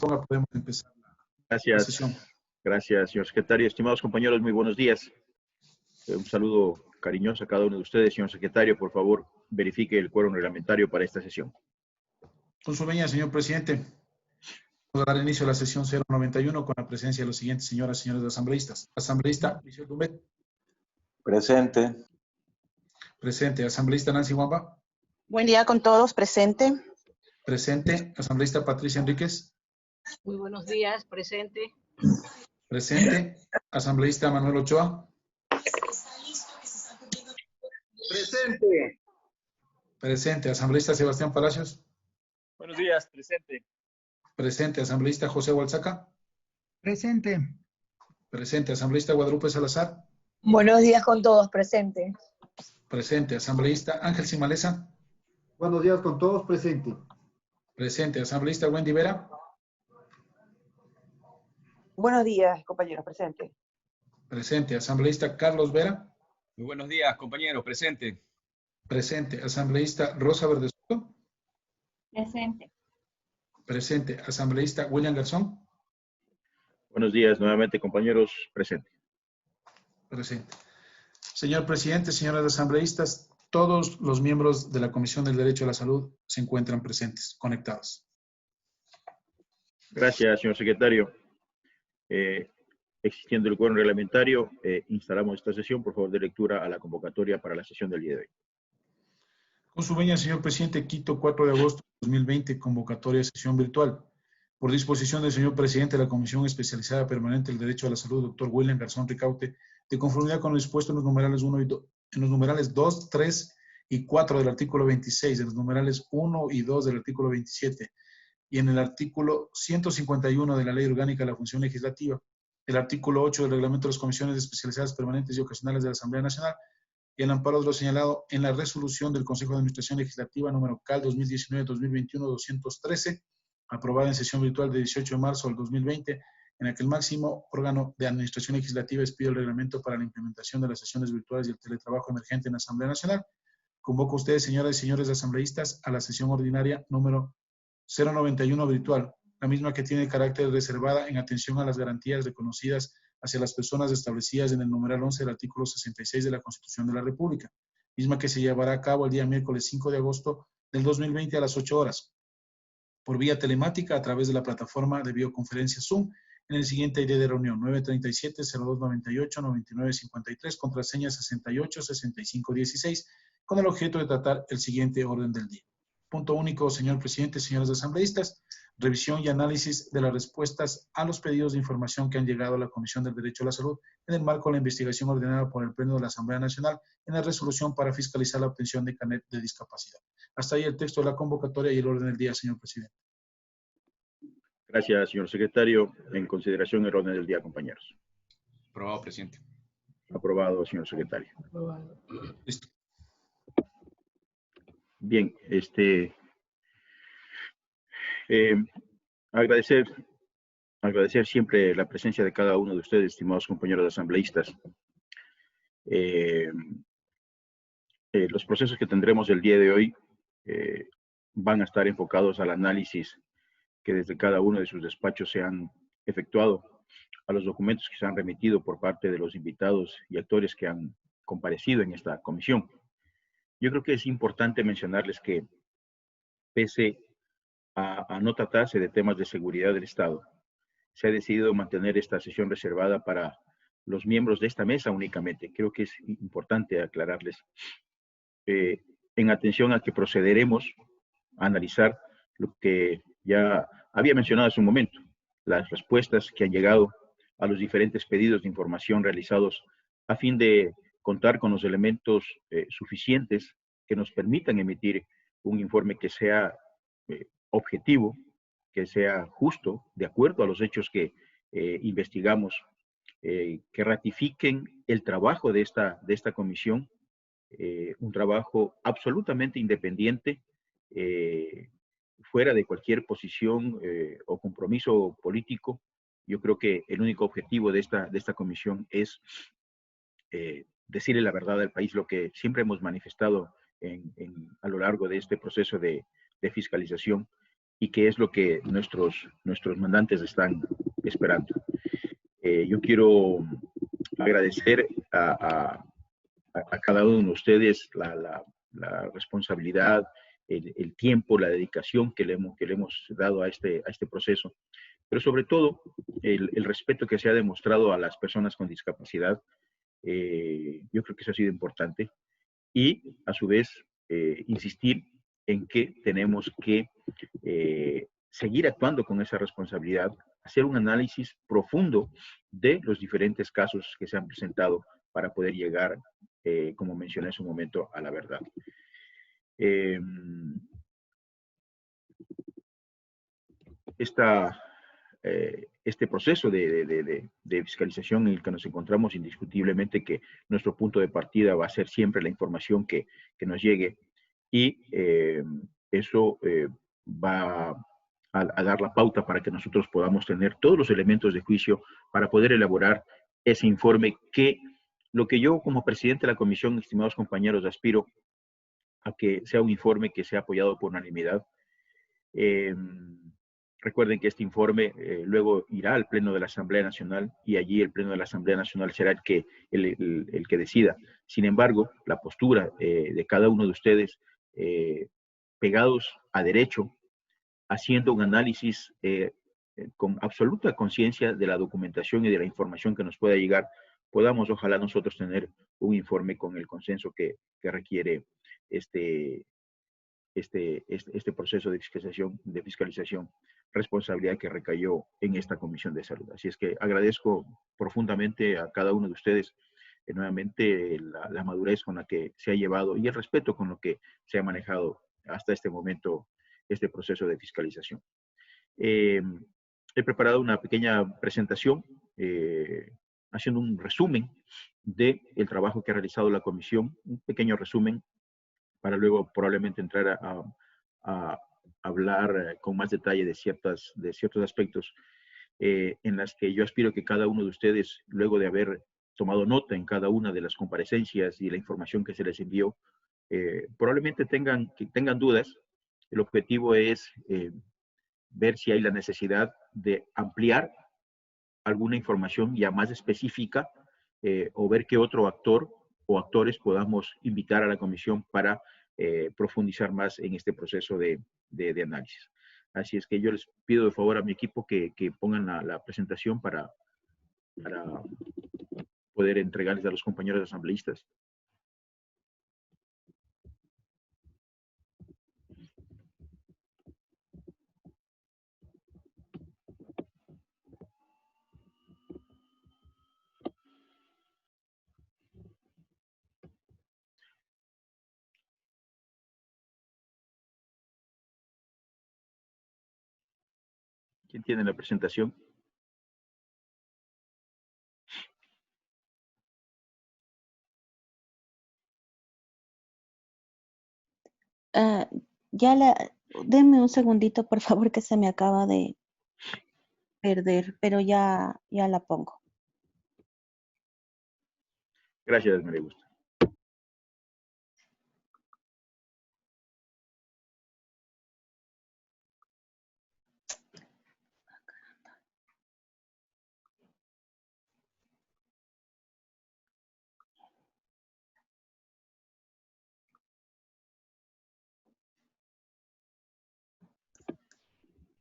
Podemos empezar la Gracias, sesión. gracias, señor secretario. Estimados compañeros, muy buenos días. Un saludo cariñoso a cada uno de ustedes. Señor secretario, por favor, verifique el quórum reglamentario para esta sesión. Con su venia, señor presidente, vamos a dar inicio a la sesión 091 con la presencia de los siguientes señoras y señores asambleístas. Asambleísta Michel Dumet. Presente. Presente. Asambleísta Nancy Wamba. Buen día con todos, presente. Presente. Asambleísta Patricia Enríquez. Muy buenos días, presente. Presente. Asambleísta Manuel Ochoa. Presente. Presente. Asambleísta Sebastián Palacios. Buenos días, presente. Presente. Asambleísta José Hualzaca. Presente. Presente. Asambleísta Guadalupe Salazar. Buenos días con todos, presente. Presente. Asambleísta Ángel Simalesa. Buenos días con todos, presente. Presente. Asambleísta Wendy Vera. Buenos días, compañeros, presente. Presente. Asambleísta Carlos Vera. Muy buenos días, compañeros, presente. Presente. Asambleísta Rosa Verdesoto. Presente. Presente. Asambleísta William Garzón. Buenos días nuevamente, compañeros. Presente. Presente. Señor presidente, señores asambleístas, todos los miembros de la Comisión del Derecho a la Salud se encuentran presentes, conectados. Gracias, señor secretario. Existiendo el quórum reglamentario, instalamos esta sesión. Por favor, de lectura a la convocatoria para la sesión del día de hoy. Con su venia, señor presidente, Quito, 4 de agosto de 2020, convocatoria de sesión virtual. Por disposición del señor presidente de la Comisión Especializada Permanente del Derecho a la Salud, doctor William Garzón Ricaute, de conformidad con lo dispuesto en los numerales 1 y 2, en los numerales 2, 3 y 4 del artículo 26, en los numerales 1 y 2 del artículo 27, y en el artículo 151 de la Ley Orgánica de la Función Legislativa, el artículo 8 del Reglamento de las Comisiones Especializadas Permanentes y Ocasionales de la Asamblea Nacional, y el amparo de lo señalado en la resolución del Consejo de Administración Legislativa número CAL 2019-2021-213, aprobada en sesión virtual de 18 de marzo del 2020, en la que el máximo órgano de administración legislativa expide el reglamento para la implementación de las sesiones virtuales y el teletrabajo emergente en la Asamblea Nacional. Convoco a ustedes, señoras y señores asambleístas, a la sesión ordinaria número 091 virtual, la misma que tiene carácter reservada en atención a las garantías reconocidas hacia las personas establecidas en el numeral 11 del artículo 66 de la Constitución de la República, misma que se llevará a cabo el día miércoles 5 de agosto del 2020 a las 8 horas, por vía telemática a través de la plataforma de videoconferencia Zoom, en el siguiente ID de reunión: 937-0298-9953, contraseña 686516, con el objeto de tratar el siguiente orden del día. Punto único, señor presidente, señores asambleístas: revisión y análisis de las respuestas a los pedidos de información que han llegado a la Comisión del Derecho a la Salud en el marco de la investigación ordenada por el Pleno de la Asamblea Nacional en la resolución para fiscalizar la obtención de carnet de discapacidad. Hasta ahí el texto de la convocatoria y el orden del día, señor presidente. Gracias, señor secretario. En consideración el orden del día, compañeros. Aprobado, presidente. Aprobado, señor secretario. Aprobado. Listo. Bien, agradecer siempre la presencia de cada uno de ustedes, estimados compañeros asambleístas. Los procesos que tendremos el día de hoy van a estar enfocados al análisis que desde cada uno de sus despachos se han efectuado, a los documentos que se han remitido por parte de los invitados y actores que han comparecido en esta comisión. Yo creo que es importante mencionarles que, pese a no tratarse de temas de seguridad del Estado, se ha decidido mantener esta sesión reservada para los miembros de esta mesa únicamente. Creo que es importante aclararles, en atención a que procederemos a analizar lo que ya había mencionado hace un momento, las respuestas que han llegado a los diferentes pedidos de información realizados a fin de contar con los elementos suficientes que nos permitan emitir un informe que sea objetivo, que sea justo, de acuerdo a los hechos que investigamos, que ratifiquen el trabajo de esta comisión, un trabajo absolutamente independiente, fuera de cualquier posición o compromiso político. Yo creo que el único objetivo de esta comisión es decirle la verdad al país, lo que siempre hemos manifestado a lo largo de este proceso de fiscalización, y qué es lo que nuestros mandantes están esperando. Yo quiero agradecer a cada uno de ustedes la responsabilidad, el tiempo, la dedicación que le hemos dado a este proceso, pero sobre todo el respeto que se ha demostrado a las personas con discapacidad. Yo creo que eso ha sido importante y a su vez insistir en que tenemos que seguir actuando con esa responsabilidad, hacer un análisis profundo de los diferentes casos que se han presentado para poder llegar, como mencioné en su momento, a la verdad. Este proceso de fiscalización en el que nos encontramos, indiscutiblemente que nuestro punto de partida va a ser siempre la información que nos llegue, y eso va a dar la pauta para que nosotros podamos tener todos los elementos de juicio para poder elaborar ese informe, que lo que yo como presidente de la comisión, estimados compañeros, aspiro a que sea un informe que sea apoyado por unanimidad. Recuerden que este informe luego irá al Pleno de la Asamblea Nacional, y allí el Pleno de la Asamblea Nacional será el que decida. Sin embargo, la postura de cada uno de ustedes, pegados a derecho, haciendo un análisis con absoluta conciencia de la documentación y de la información que nos pueda llegar, podamos ojalá nosotros tener un informe con el consenso que requiere este proceso de fiscalización, responsabilidad que recayó en esta Comisión de Salud. Así es que agradezco profundamente a cada uno de ustedes nuevamente la madurez con la que se ha llevado y el respeto con lo que se ha manejado hasta este momento este proceso de fiscalización. He preparado una pequeña presentación haciendo un resumen del trabajo que ha realizado la comisión, un pequeño resumen, para luego probablemente entrar a hablar con más detalle de ciertos aspectos en las que yo aspiro que cada uno de ustedes, luego de haber tomado nota en cada una de las comparecencias y la información que se les envió, probablemente tengan dudas. El objetivo es ver si hay la necesidad de ampliar alguna información ya más específica, o ver qué otro actor o actores podamos invitar a la comisión para profundizar más en este proceso de análisis. Así es que yo les pido de favor a mi equipo que pongan la presentación para poder entregarles a los compañeros asambleístas. ¿Quién tiene la presentación? Denme un segundito, por favor, que se me acaba de perder, pero ya la pongo. Gracias, María Augusta.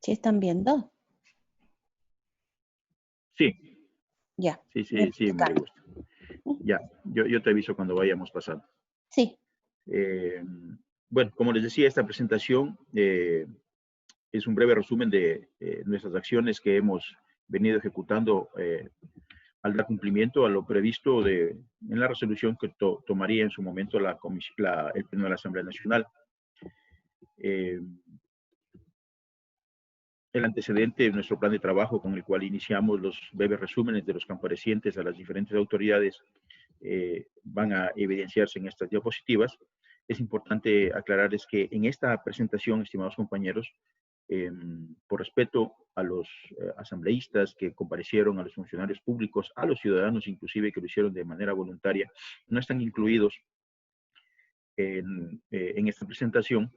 ¿Sí están viendo? Sí. Ya. Sí, María Augusta. Ya, yo te aviso cuando vayamos pasando. Sí. Bueno, como les decía, esta presentación es un breve resumen de nuestras acciones que hemos venido ejecutando al dar cumplimiento a lo previsto en la resolución que tomaría en su momento el Pleno de la Asamblea Nacional. El antecedente de nuestro plan de trabajo, con el cual iniciamos los breves resúmenes de los comparecientes a las diferentes autoridades, van a evidenciarse en estas diapositivas. Es importante aclararles que en esta presentación, estimados compañeros, por respeto a los asambleístas que comparecieron, a los funcionarios públicos, a los ciudadanos inclusive que lo hicieron de manera voluntaria, no están incluidos en esta presentación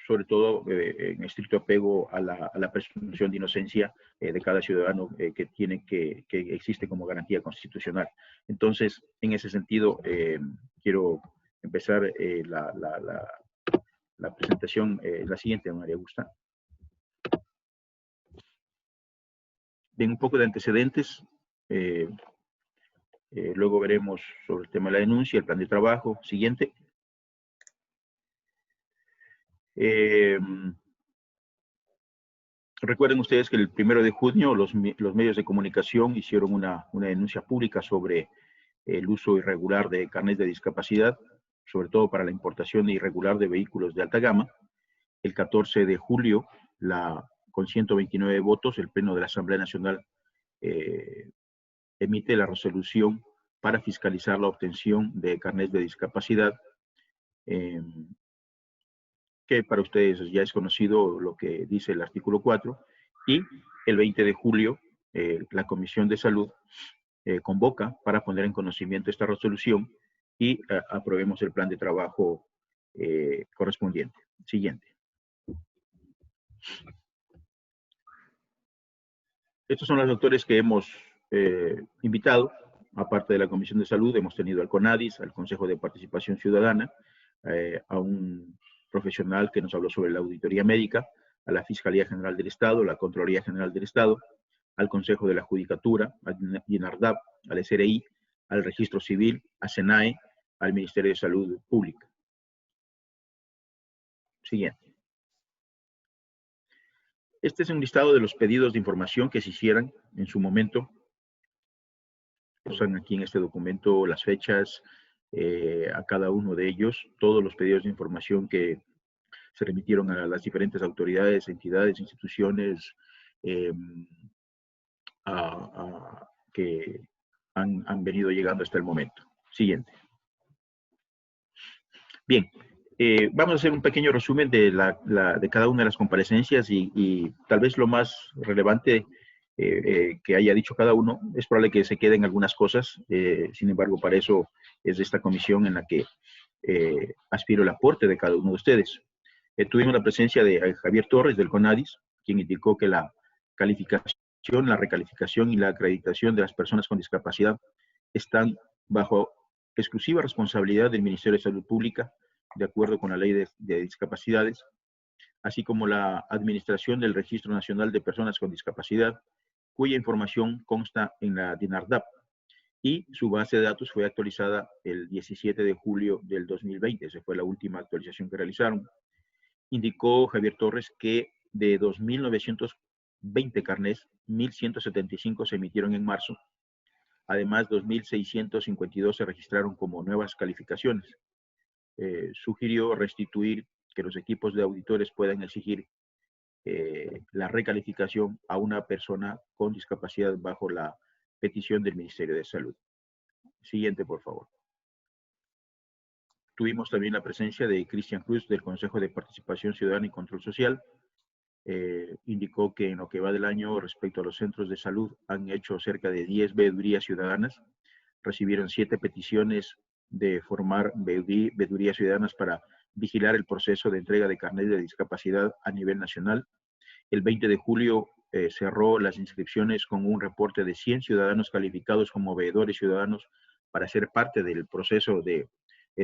sobre todo en estricto apego a la presunción de inocencia de cada ciudadano que existe como garantía constitucional. Entonces, en ese sentido, quiero empezar la presentación, la siguiente, María Augusta. Bien, un poco de antecedentes. Luego veremos sobre el tema de la denuncia, el plan de trabajo. Siguiente. Recuerden ustedes que el 1 de junio los medios de comunicación hicieron una denuncia pública sobre el uso irregular de carnets de discapacidad, sobre todo para la importación irregular de vehículos de alta gama. El 14 de julio, con 129 votos, el Pleno de la Asamblea Nacional emite la resolución para fiscalizar la obtención de carnets de discapacidad, que para ustedes ya es conocido lo que dice el artículo 4, y el 20 de julio la Comisión de Salud convoca para poner en conocimiento esta resolución y aprobemos el plan de trabajo correspondiente. Siguiente. Estos son los doctores que hemos invitado. Aparte de la Comisión de Salud, hemos tenido al CONADIS, al Consejo de Participación Ciudadana, a un profesional que nos habló sobre la auditoría médica, a la Fiscalía General del Estado, la Contraloría General del Estado, al Consejo de la Judicatura, al INARDAP, al SRI, al Registro Civil, a SENAE, al Ministerio de Salud Pública. Siguiente. Este es un listado de los pedidos de información que se hicieran en su momento. Usan aquí en este documento las fechas a cada uno de ellos, todos los pedidos de información que se remitieron a las diferentes autoridades, entidades, instituciones que han venido llegando hasta el momento. Siguiente. Bien, vamos a hacer un pequeño resumen de cada una de las comparecencias y tal vez lo más relevante que haya dicho cada uno. Es probable que se queden algunas cosas, sin embargo, para eso es esta comisión en la que aspiro el aporte de cada uno de ustedes. Tuvimos la presencia de Javier Torres del CONADIS, quien indicó que la calificación, la recalificación y la acreditación de las personas con discapacidad están bajo exclusiva responsabilidad del Ministerio de Salud Pública, de acuerdo con la Ley de Discapacidades, así como la administración del Registro Nacional de Personas con Discapacidad, cuya información consta en la DINARDAP, y su base de datos fue actualizada el 17 de julio del 2020. Esa fue la última actualización que realizaron. Indicó Javier Torres que de 2.920 carnets, 1.175 se emitieron en marzo. Además, 2.652 se registraron como nuevas calificaciones. Sugirió restituir que los equipos de auditores puedan exigir la recalificación a una persona con discapacidad bajo la petición del Ministerio de Salud. Siguiente, por favor. Tuvimos también la presencia de Cristian Cruz del Consejo de Participación Ciudadana y Control Social. Indicó que en lo que va del año respecto a los centros de salud han hecho cerca de 10 veedurías ciudadanas. Recibieron 7 peticiones de formar veedurías ciudadanas para vigilar el proceso de entrega de carnet de discapacidad a nivel nacional. El 20 de julio cerró las inscripciones con un reporte de 100 ciudadanos calificados como veedores ciudadanos para ser parte del proceso de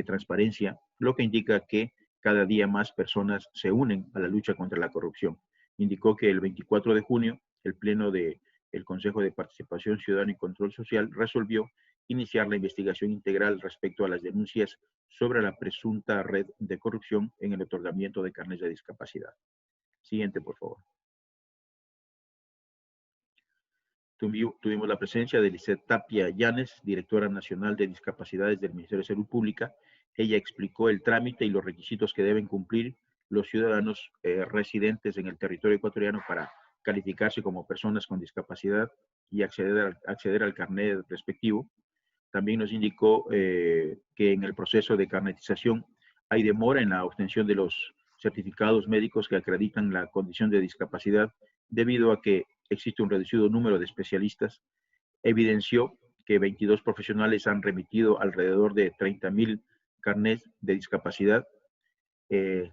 transparencia, lo que indica que cada día más personas se unen a la lucha contra la corrupción. Indicó que el 24 de junio el Pleno del Consejo de Participación Ciudadana y Control Social resolvió iniciar la investigación integral respecto a las denuncias sobre la presunta red de corrupción en el otorgamiento de carnets de discapacidad. Siguiente, por favor. Tuvimos la presencia de Lisette Tapia Llanes, directora nacional de discapacidades del Ministerio de Salud Pública. Ella explicó el trámite y los requisitos que deben cumplir los ciudadanos residentes en el territorio ecuatoriano para calificarse como personas con discapacidad y acceder al carnet respectivo. También nos indicó que en el proceso de carnetización hay demora en la obtención de los certificados médicos que acreditan la condición de discapacidad debido a que existe un reducido número de especialistas. Evidenció que 22 profesionales han remitido alrededor de 30.000 carnets de discapacidad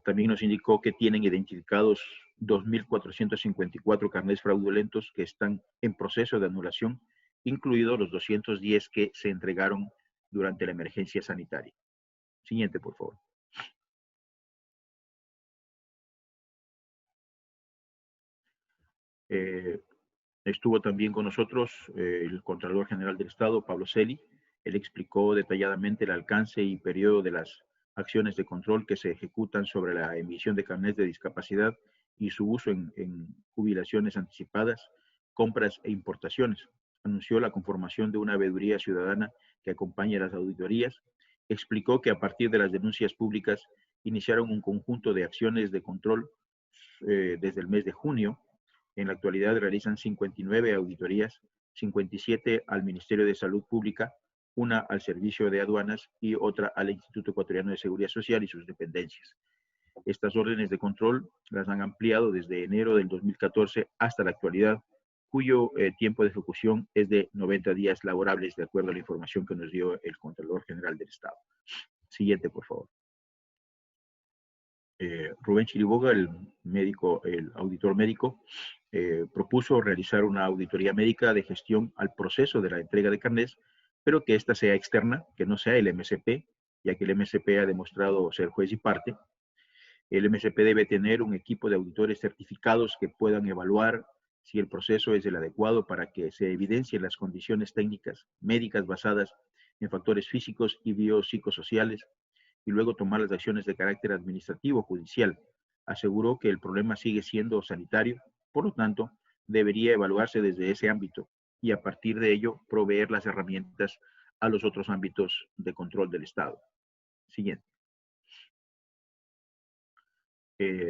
También nos indicó que tienen identificados 2.454 carnets fraudulentos que están en proceso de anulación, incluidos los 210 que se entregaron durante la emergencia sanitaria. Siguiente, por favor. Estuvo también con nosotros el Contralor General del Estado, Pablo Celi. Él explicó detalladamente el alcance y periodo de las acciones de control que se ejecutan sobre la emisión de carnets de discapacidad y su uso en jubilaciones anticipadas, compras e importaciones. Anunció la conformación de una veeduría ciudadana que acompañe las auditorías. Explicó que a partir de las denuncias públicas iniciaron un conjunto de acciones de control desde el mes de junio. En la actualidad realizan 59 auditorías, 57 al Ministerio de Salud Pública, una al Servicio de Aduanas y otra al Instituto Ecuatoriano de Seguridad Social y sus dependencias. Estas órdenes de control las han ampliado desde enero del 2014 hasta la actualidad, cuyo tiempo de ejecución es de 90 días laborables, de acuerdo a la información que nos dio el Contralor General del Estado. Siguiente, por favor. Rubén Chiriboga, el auditor médico, propuso realizar una auditoría médica de gestión al proceso de la entrega de carnets, pero que ésta sea externa, que no sea el MSP, ya que el MSP ha demostrado ser juez y parte. El MSP debe tener un equipo de auditores certificados que puedan evaluar si el proceso es el adecuado para que se evidencien las condiciones técnicas médicas basadas en factores físicos y biopsicosociales, y luego tomar las acciones de carácter administrativo o judicial. Aseguró que el problema sigue siendo sanitario, por lo tanto, debería evaluarse desde ese ámbito y a partir de ello proveer las herramientas a los otros ámbitos de control del Estado. Siguiente.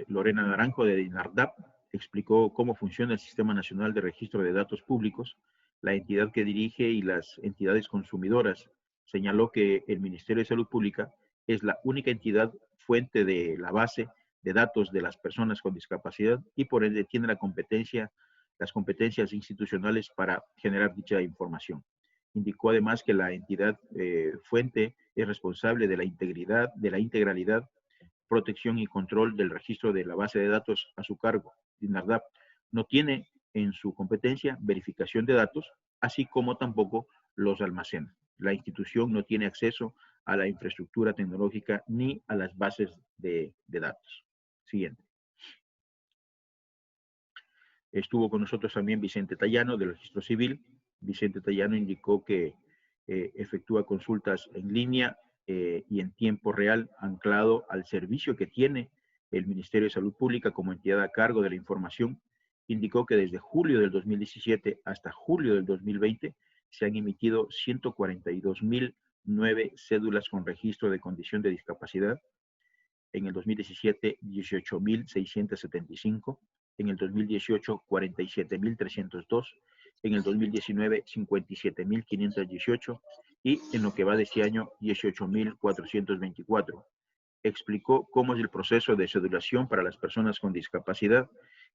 Lorena Naranjo de INARDAP explicó cómo funciona el Sistema Nacional de Registro de Datos Públicos, la entidad que dirige y las entidades consumidoras. Señaló que el Ministerio de Salud Pública es la única entidad fuente de la base de datos de las personas con discapacidad y por ende tiene las competencias institucionales para generar dicha información. Indicó además que la entidad fuente es responsable de la integralidad, protección y control del registro de la base de datos a su cargo. INARDAP no tiene en su competencia verificación de datos, así como tampoco los almacena. La institución no tiene acceso a la infraestructura tecnológica ni a las bases de datos. Siguiente. Estuvo con nosotros también Vicente Tallano del Registro Civil. Vicente Tallano indicó que efectúa consultas en línea y en tiempo real anclado al servicio que tiene el Ministerio de Salud Pública como entidad a cargo de la información. Indicó que desde julio del 2017 hasta julio del 2020 se han emitido 142.009 cédulas con registro de condición de discapacidad. En el 2017, 18.675. En el 2018, 47.302. En el 2019, 57.518. Y en lo que va de este año, 18.424. Explicó cómo es el proceso de cedulación para las personas con discapacidad.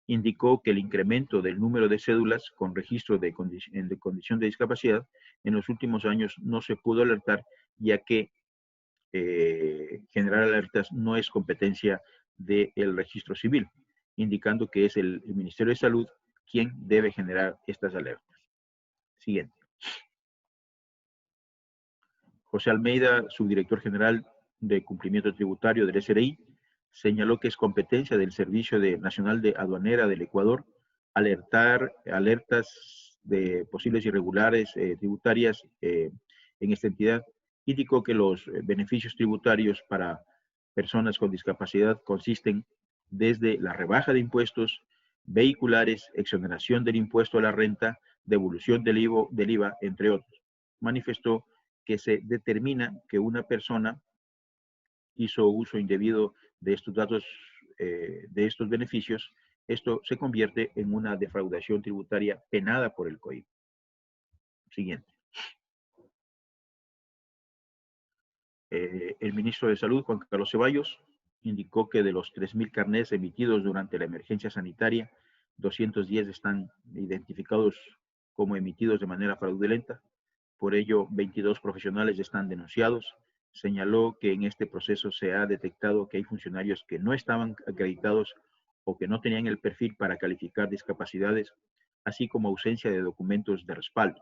Indicó que el incremento del número de cédulas con registro de condición de discapacidad en los últimos años no se pudo alertar, ya que generar alertas no es competencia del registro civil, indicando que es el Ministerio de Salud quien debe generar estas alertas. Siguiente. José Almeida, subdirector general de cumplimiento tributario del SRI, señaló que es competencia del Servicio Nacional de Aduanera del Ecuador alertas de posibles irregulares tributarias en esta entidad. Indicó que los beneficios tributarios para personas con discapacidad consisten desde la rebaja de impuestos vehiculares, exoneración del impuesto a la renta, devolución del IVA, entre otros. Manifestó que se determina que una persona hizo uso indebido de estos datos, de estos beneficios, esto se convierte en una defraudación tributaria penada por el COIP. Siguiente. El ministro de Salud, Juan Carlos Ceballos, indicó que de los 3.000 carnets emitidos durante la emergencia sanitaria, 210 están identificados como emitidos de manera fraudulenta. Por ello, 22 profesionales están denunciados señaló que en este proceso se ha detectado que hay funcionarios que no estaban acreditados o que no tenían el perfil para calificar discapacidades, así como ausencia de documentos de respaldo.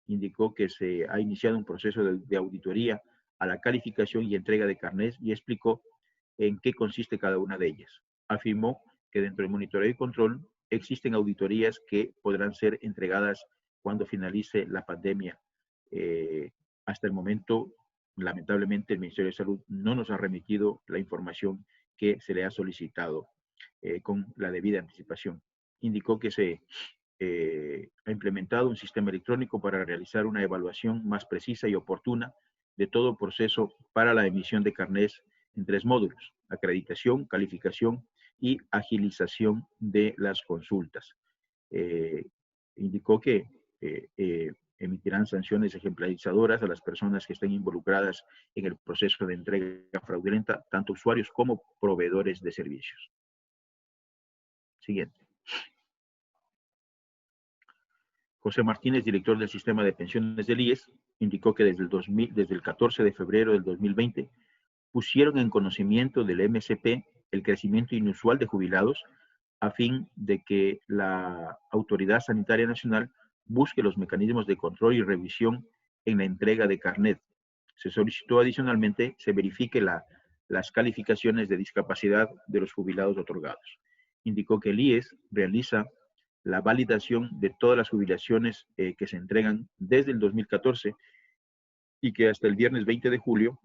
Indicó que se ha iniciado un proceso de auditoría a la calificación y entrega de carnés y explicó en qué consiste cada una de ellas. Afirmó que dentro del monitoreo y control existen auditorías que podrán ser entregadas cuando finalice la pandemia. Hasta el momento, lamentablemente, el Ministerio de Salud no nos ha remitido la información que se le ha solicitado con la debida anticipación. Indicó que se ha implementado un sistema electrónico para realizar una evaluación más precisa y oportuna de todo proceso para la emisión de carnés en 3 módulos: acreditación, calificación y agilización de las consultas. Indicó que emitirán sanciones ejemplarizadoras a las personas que estén involucradas en el proceso de entrega fraudulenta, tanto usuarios como proveedores de servicios. Siguiente. José Martínez, director del sistema de pensiones del IES, indicó que desde el 14 de febrero del 2020 pusieron en conocimiento del MSP el crecimiento inusual de jubilados a fin de que la Autoridad Sanitaria Nacional busque los mecanismos de control y revisión en la entrega de carnet. Se solicitó adicionalmente se verifique las calificaciones de discapacidad de los jubilados otorgados. Indicó que el IES realiza la validación de todas las jubilaciones que se entregan desde el 2014 y que hasta el viernes 20 de julio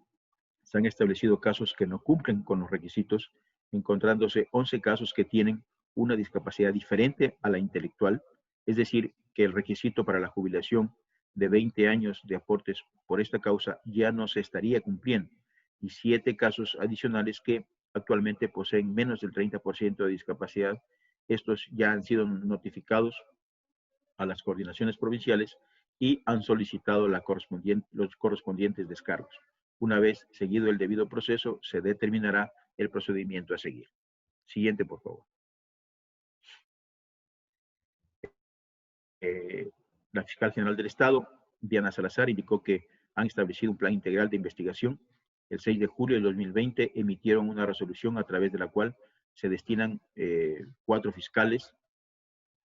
se han establecido casos que no cumplen con los requisitos, encontrándose 11 casos que tienen una discapacidad diferente a la intelectual, es decir, que el requisito para la jubilación de 20 años de aportes por esta causa ya no se estaría cumpliendo, y 7 casos adicionales que actualmente poseen menos del 30% de discapacidad. Estos ya han sido notificados a las coordinaciones provinciales y han solicitado los correspondientes descargos. Una vez seguido el debido proceso, se determinará el procedimiento a seguir. Siguiente, por favor. La fiscal general del Estado, Diana Salazar, indicó que han establecido un plan integral de investigación. El 6 de julio del 2020 emitieron una resolución a través de la cual se destinan 4 fiscales.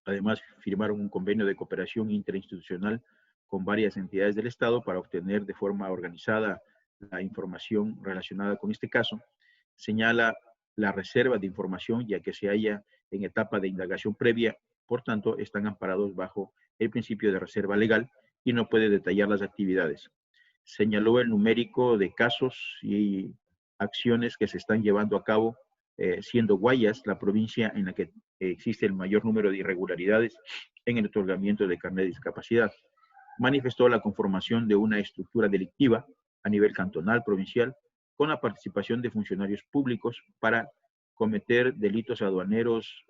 Además, firmaron un convenio de cooperación interinstitucional con varias entidades del Estado para obtener de forma organizada la información relacionada con este caso. Señala la reserva de información, ya que se halla en etapa de indagación previa, por tanto, están amparados bajo el principio de reserva legal y no puede detallar las actividades. Señaló el numérico de casos y acciones que se están llevando a cabo, siendo Guayas la provincia en la que existe el mayor número de irregularidades en el otorgamiento de carnet de discapacidad. Manifestó la conformación de una estructura delictiva a nivel cantonal, provincial, con la participación de funcionarios públicos para cometer delitos aduaneros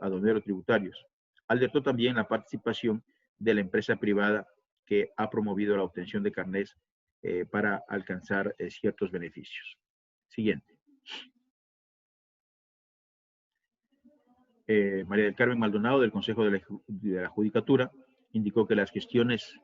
tributarios. Alertó también la participación de la empresa privada que ha promovido la obtención de carnés para alcanzar ciertos beneficios. Siguiente. María del Carmen Maldonado, del Consejo de la Judicatura, indicó que las gestiones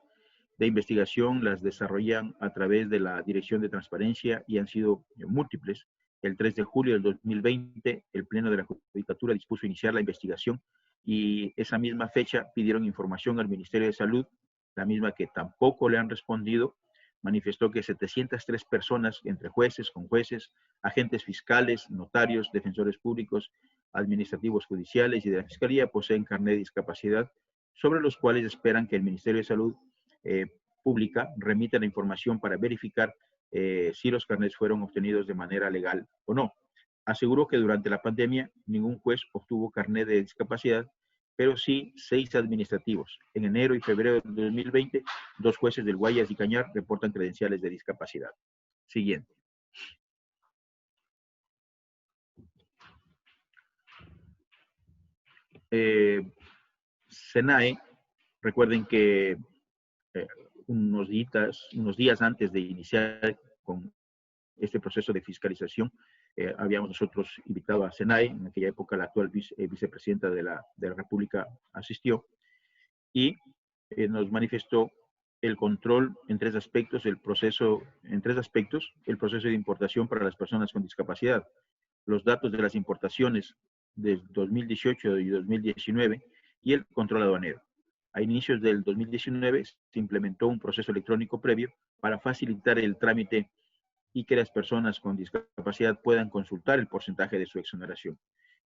de investigación las desarrollan a través de la Dirección de Transparencia y han sido múltiples. El 3 de julio del 2020, el Pleno de la Judicatura dispuso iniciar la investigación y esa misma fecha pidieron información al Ministerio de Salud, la misma que tampoco le han respondido. Manifestó que 703 personas, entre jueces, conjueces, agentes fiscales, notarios, defensores públicos, administrativos judiciales y de la Fiscalía poseen carnet de discapacidad, sobre los cuales esperan que el Ministerio de Salud Pública remita la información para verificar si los carnets fueron obtenidos de manera legal o no. Aseguró que durante la pandemia ningún juez obtuvo carnet de discapacidad, pero sí 6 administrativos. En enero y febrero de 2020, 2 jueces del Guayas y Cañar reportan credenciales de discapacidad. Siguiente. SENAE, recuerden que unos días antes de iniciar con este proceso de fiscalización, habíamos nosotros invitado a SENAE, en aquella época la actual vicepresidenta de la República asistió, y nos manifestó el control en tres aspectos, el proceso de importación para las personas con discapacidad, los datos de las importaciones del 2018 y 2019 y el control aduanero. A inicios del 2019 se implementó un proceso electrónico previo para facilitar el trámite y que las personas con discapacidad puedan consultar el porcentaje de su exoneración.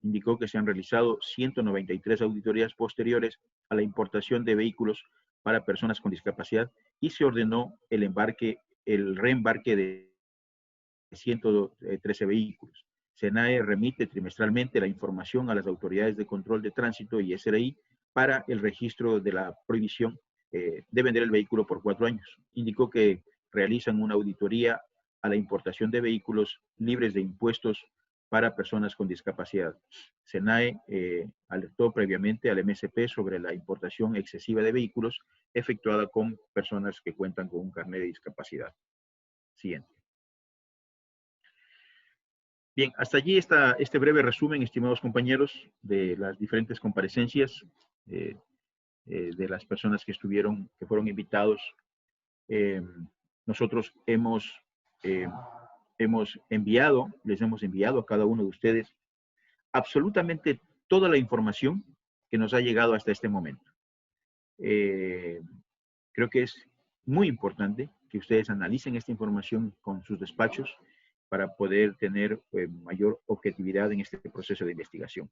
Indicó que se han realizado 193 auditorías posteriores a la importación de vehículos para personas con discapacidad y se ordenó el reembarque de 113 vehículos. SENAE remite trimestralmente la información a las autoridades de control de tránsito y SRI para el registro de la prohibición de vender el vehículo por 4 años. Indicó que realizan una auditoría a la importación de vehículos libres de impuestos para personas con discapacidad. SENAE alertó previamente al MSP sobre la importación excesiva de vehículos efectuada con personas que cuentan con un carnet de discapacidad. Siguiente. Bien, hasta allí está este breve resumen, estimados compañeros, de las diferentes comparecencias de las personas que fueron invitados. Nosotros les hemos enviado a cada uno de ustedes absolutamente toda la información que nos ha llegado hasta este momento. Creo que es muy importante que ustedes analicen esta información con sus despachos para poder tener mayor objetividad en este proceso de investigación.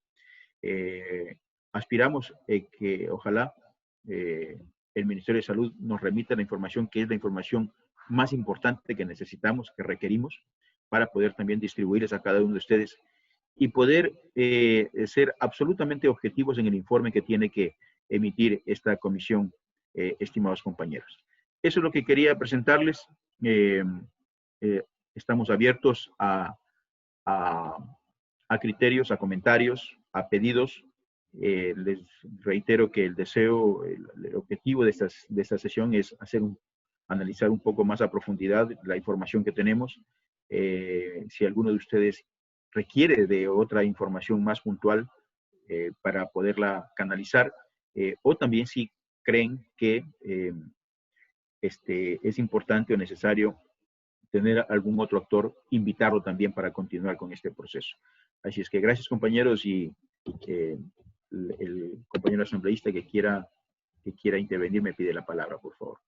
Aspiramos que ojalá el Ministerio de Salud nos remita la información que es la información más importante que necesitamos, que requerimos, para poder también distribuirles a cada uno de ustedes y poder ser absolutamente objetivos en el informe que tiene que emitir esta comisión, estimados compañeros. Eso es lo que quería presentarles. Estamos abiertos a criterios, a comentarios, a pedidos. Les reitero que el deseo, el objetivo de esta sesión es analizar un poco más a profundidad la información que tenemos. Si alguno de ustedes requiere de otra información más puntual para poderla canalizar, o también si creen que es importante o necesario tener algún otro actor, invitarlo también para continuar con este proceso. Así es que gracias, compañeros, y el compañero asambleísta que quiera intervenir me pide la palabra, por favor.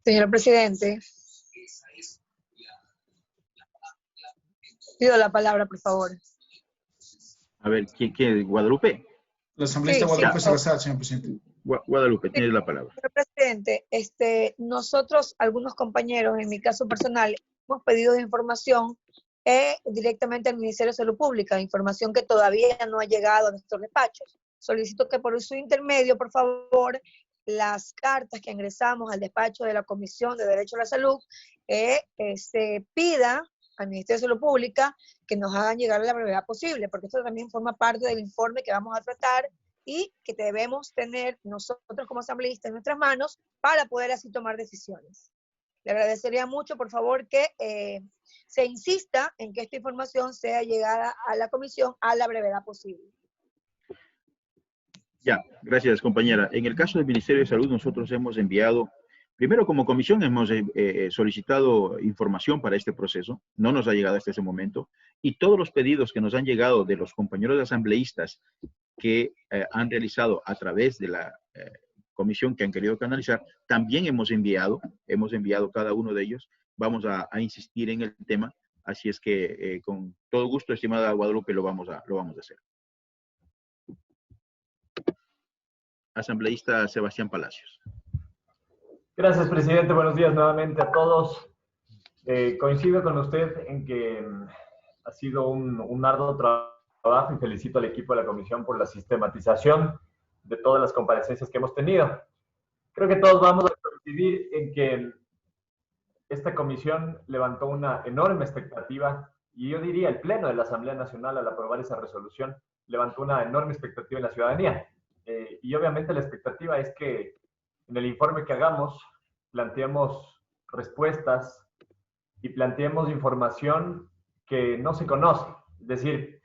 Señor presidente, pido la palabra, por favor. A ver, ¿quién? ¿Guadalupe? La asambleísta Guadalupe Salazar, señor presidente. Guadalupe, tienes la palabra. Señor presidente, nosotros, algunos compañeros, en mi caso personal, hemos pedido información directamente al Ministerio de Salud Pública, información que todavía no ha llegado a nuestros despachos. Solicito que por su intermedio, por favor, las cartas que ingresamos al despacho de la Comisión de Derecho a la Salud, se pida al Ministerio de Salud Pública que nos hagan llegar a la brevedad posible, porque esto también forma parte del informe que vamos a tratar y que debemos tener nosotros como asambleístas en nuestras manos para poder así tomar decisiones. Le agradecería mucho, por favor, que se insista en que esta información sea llegada a la comisión a la brevedad posible. Ya, gracias, compañera. En el caso del Ministerio de Salud, nosotros hemos enviado, primero como comisión hemos solicitado información para este proceso, no nos ha llegado hasta ese momento, y todos los pedidos que nos han llegado de los compañeros asambleístas que han realizado a través de la comisión que han querido canalizar, también hemos enviado cada uno de ellos. Vamos a insistir en el tema, así es que con todo gusto, estimada Guadalupe, lo vamos a hacer. Asambleísta Sebastián Palacios. Gracias, presidente. Buenos días nuevamente a todos. Coincido con usted en que ha sido un arduo trabajo y felicito al equipo de la comisión por la sistematización de todas las comparecencias que hemos tenido. Creo que todos vamos a coincidir en que esta comisión levantó una enorme expectativa, y yo diría el Pleno de la Asamblea Nacional al aprobar esa resolución levantó una enorme expectativa en la ciudadanía. Y obviamente la expectativa es que en el informe que hagamos planteemos respuestas y planteemos información que no se conoce. Es decir,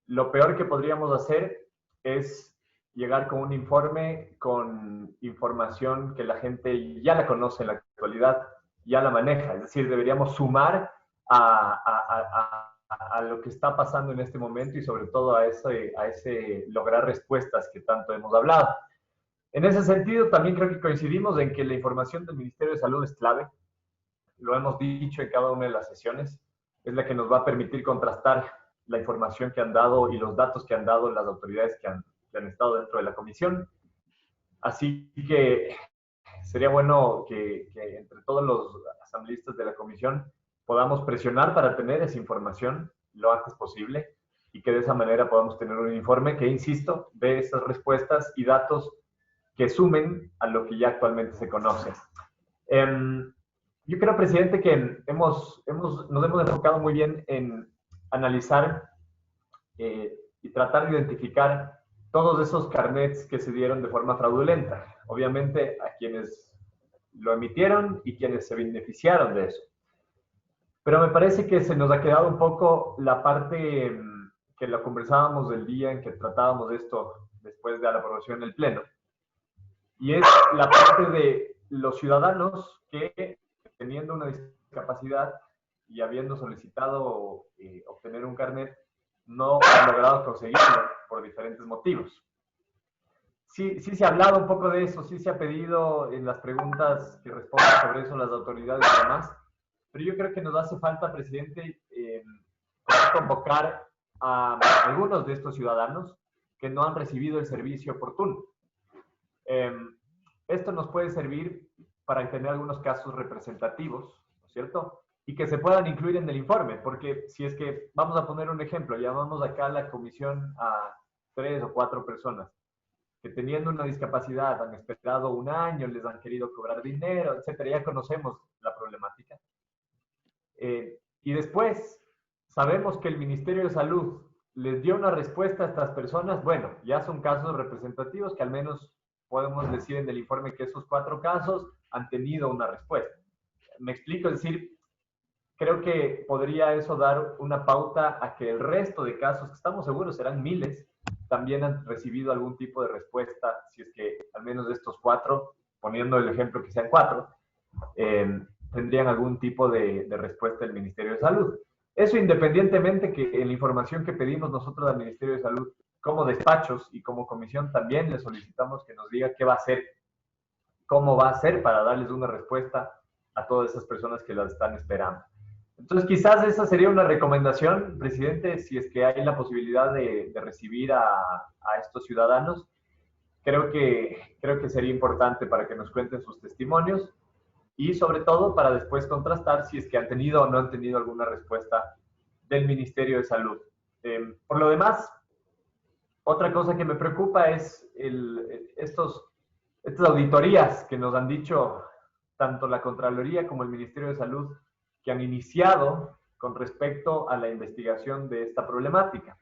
lo peor que podríamos hacer es llegar con un informe con información que la gente ya la conoce en la actualidad, ya la maneja. Es decir, deberíamos sumar a lo que está pasando en este momento y sobre todo a ese lograr respuestas que tanto hemos hablado. En ese sentido, también creo que coincidimos en que la información del Ministerio de Salud es clave. Lo hemos dicho en cada una de las sesiones. Es la que nos va a permitir contrastar la información que han dado y los datos que han dado las autoridades que han estado dentro de la comisión. Así que sería bueno que entre todos los asambleístas de la comisión podamos presionar para tener esa información lo antes posible y que de esa manera podamos tener un informe que, insisto, dé esas respuestas y datos que sumen a lo que ya actualmente se conoce. Yo creo, presidente, que nos hemos enfocado muy bien en analizar y tratar de identificar todos esos carnets que se dieron de forma fraudulenta. Obviamente a quienes lo emitieron y quienes se beneficiaron de eso. Pero me parece que se nos ha quedado un poco la parte que lo conversábamos del día en que tratábamos de esto después de la aprobación del Pleno. Y es la parte de los ciudadanos que, teniendo una discapacidad y habiendo solicitado obtener un carnet, no han logrado conseguirlo por diferentes motivos. Sí se ha hablado un poco de eso, sí se ha pedido en las preguntas que respondan sobre eso las autoridades y demás, pero yo creo que nos hace falta, presidente, convocar a algunos de estos ciudadanos que no han recibido el servicio oportuno. Esto nos puede servir para tener algunos casos representativos, ¿no es cierto? Y que se puedan incluir en el informe, porque si es que, vamos a poner un ejemplo, llamamos acá a la comisión a 3 o 4 personas que teniendo una discapacidad han esperado un año, les han querido cobrar dinero, etcétera, ya conocemos la problemática. Y después sabemos que el Ministerio de Salud les dio una respuesta a estas personas. Bueno, ya son casos representativos que al menos podemos decir en el informe que esos 4 casos han tenido una respuesta. Me explico, es decir, creo que podría eso dar una pauta a que el resto de casos, que estamos seguros serán miles, también han recibido algún tipo de respuesta, si es que al menos de estos 4, poniendo el ejemplo que sean 4, tendrían algún tipo de respuesta del Ministerio de Salud. Eso independientemente que en la información que pedimos nosotros al Ministerio de Salud, como despachos y como comisión, también le solicitamos que nos diga qué va a hacer, cómo va a hacer para darles una respuesta a todas esas personas que las están esperando. Entonces, quizás esa sería una recomendación, presidente, si es que hay la posibilidad de recibir a estos ciudadanos. Creo que sería importante para que nos cuenten sus testimonios y sobre todo para después contrastar si es que han tenido o no han tenido alguna respuesta del Ministerio de Salud. Por lo demás, otra cosa que me preocupa es estas auditorías que nos han dicho tanto la Contraloría como el Ministerio de Salud que han iniciado con respecto a la investigación de esta problemática.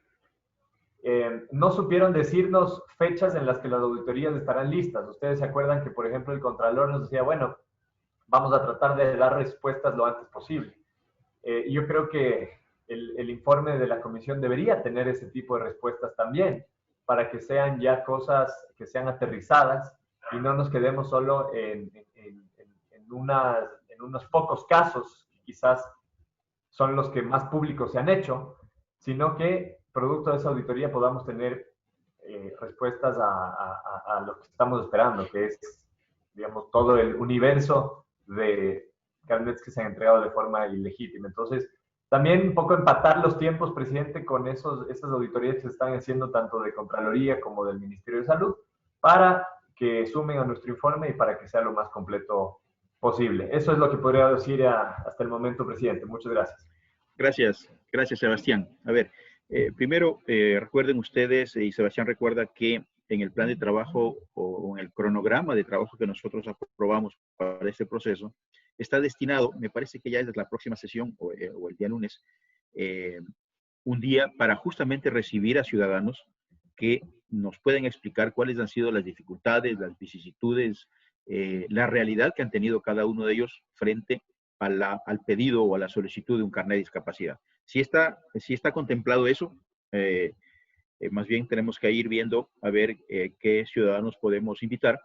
No supieron decirnos fechas en las que las auditorías estarán listas. Ustedes se acuerdan que, por ejemplo, el Contralor nos decía, bueno, vamos a tratar de dar respuestas lo antes posible. Yo creo que el informe de la comisión debería tener ese tipo de respuestas también, para que sean ya cosas que sean aterrizadas y no nos quedemos solo en unos pocos casos, que quizás son los que más públicos se han hecho, sino que producto de esa auditoría podamos tener respuestas a lo que estamos esperando, que es, digamos, todo el universo de carnets que se han entregado de forma ilegítima. Entonces, también un poco empatar los tiempos, presidente, con esas auditorías que se están haciendo tanto de Contraloría como del Ministerio de Salud, para que sumen a nuestro informe y para que sea lo más completo posible. Eso es lo que podría decir hasta el momento, presidente. Muchas gracias. Gracias, Sebastián. A ver, primero, recuerden ustedes, y Sebastián recuerda que en el plan de trabajo o en el cronograma de trabajo que nosotros aprobamos para este proceso, está destinado, me parece que ya es la próxima sesión o el día lunes, un día para justamente recibir a ciudadanos que nos pueden explicar cuáles han sido las dificultades, las vicisitudes, la realidad que han tenido cada uno de ellos frente al pedido o a la solicitud de un carnet de discapacidad. Si está contemplado eso, Más bien tenemos que ir viendo a ver qué ciudadanos podemos invitar.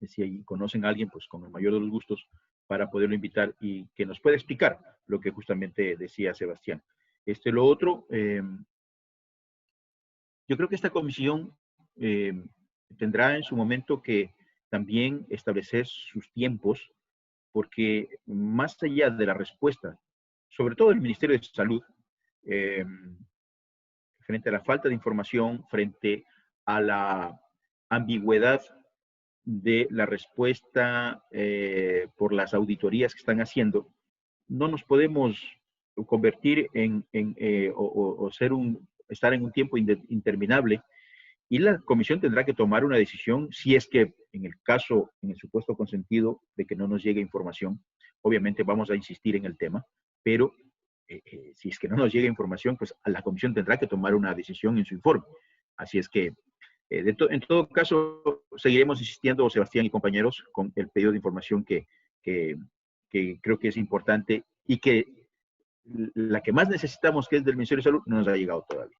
Si ahí conocen a alguien, pues con el mayor de los gustos, para poderlo invitar y que nos pueda explicar lo que justamente decía Sebastián. Lo otro, yo creo que esta comisión tendrá en su momento que también establecer sus tiempos, porque más allá de la respuesta, sobre todo el Ministerio de Salud, frente a la falta de información, frente a la ambigüedad de la respuesta por las auditorías que están haciendo, no nos podemos convertir estar en un tiempo interminable, y la comisión tendrá que tomar una decisión si es que en el supuesto consentido de que no nos llegue información, obviamente vamos a insistir en el tema, pero si es que no nos llega información, pues la comisión tendrá que tomar una decisión en su informe. Así es que, en todo caso, seguiremos insistiendo, Sebastián y compañeros, con el pedido de información que creo que es importante y que la que más necesitamos, que es del Ministerio de Salud, no nos ha llegado todavía.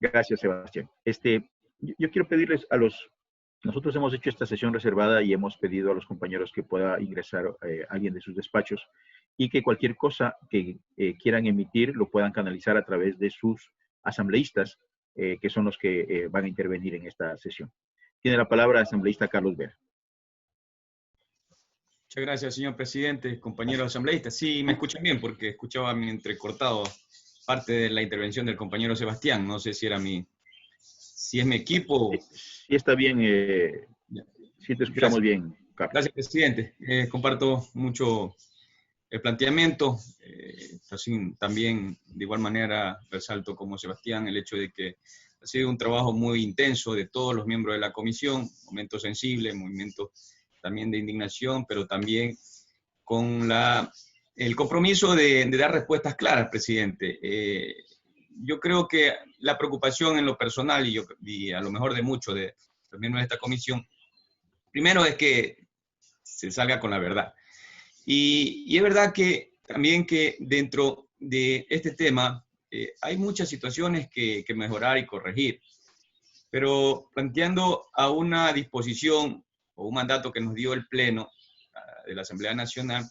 Gracias, Sebastián. Yo quiero pedirles nosotros hemos hecho esta sesión reservada y hemos pedido a los compañeros que pueda ingresar alguien de sus despachos y que cualquier cosa que quieran emitir lo puedan canalizar a través de sus asambleístas, que son los que van a intervenir en esta sesión. Tiene la palabra el asambleísta Carlos Vera. Muchas gracias, señor presidente, compañeros asambleístas. Sí, me escuchan bien porque escuchaba mi entrecortado parte de la intervención del compañero Sebastián. No sé si es mi equipo. Sí, está bien. Sí te escuchamos bien, Carlos. Gracias, presidente. Comparto mucho el planteamiento. Así, también, de igual manera, resalto como Sebastián el hecho de que ha sido un trabajo muy intenso de todos los miembros de la comisión, momentos sensibles, momentos también de indignación, pero también con el compromiso de dar respuestas claras, presidente. Yo creo que la preocupación en lo personal, y a lo mejor de muchos de los miembros de esta comisión, primero es que se salga con la verdad. Y es verdad que también que dentro de este tema hay muchas situaciones que mejorar y corregir, pero planteando a una disposición o un mandato que nos dio el Pleno de la Asamblea Nacional,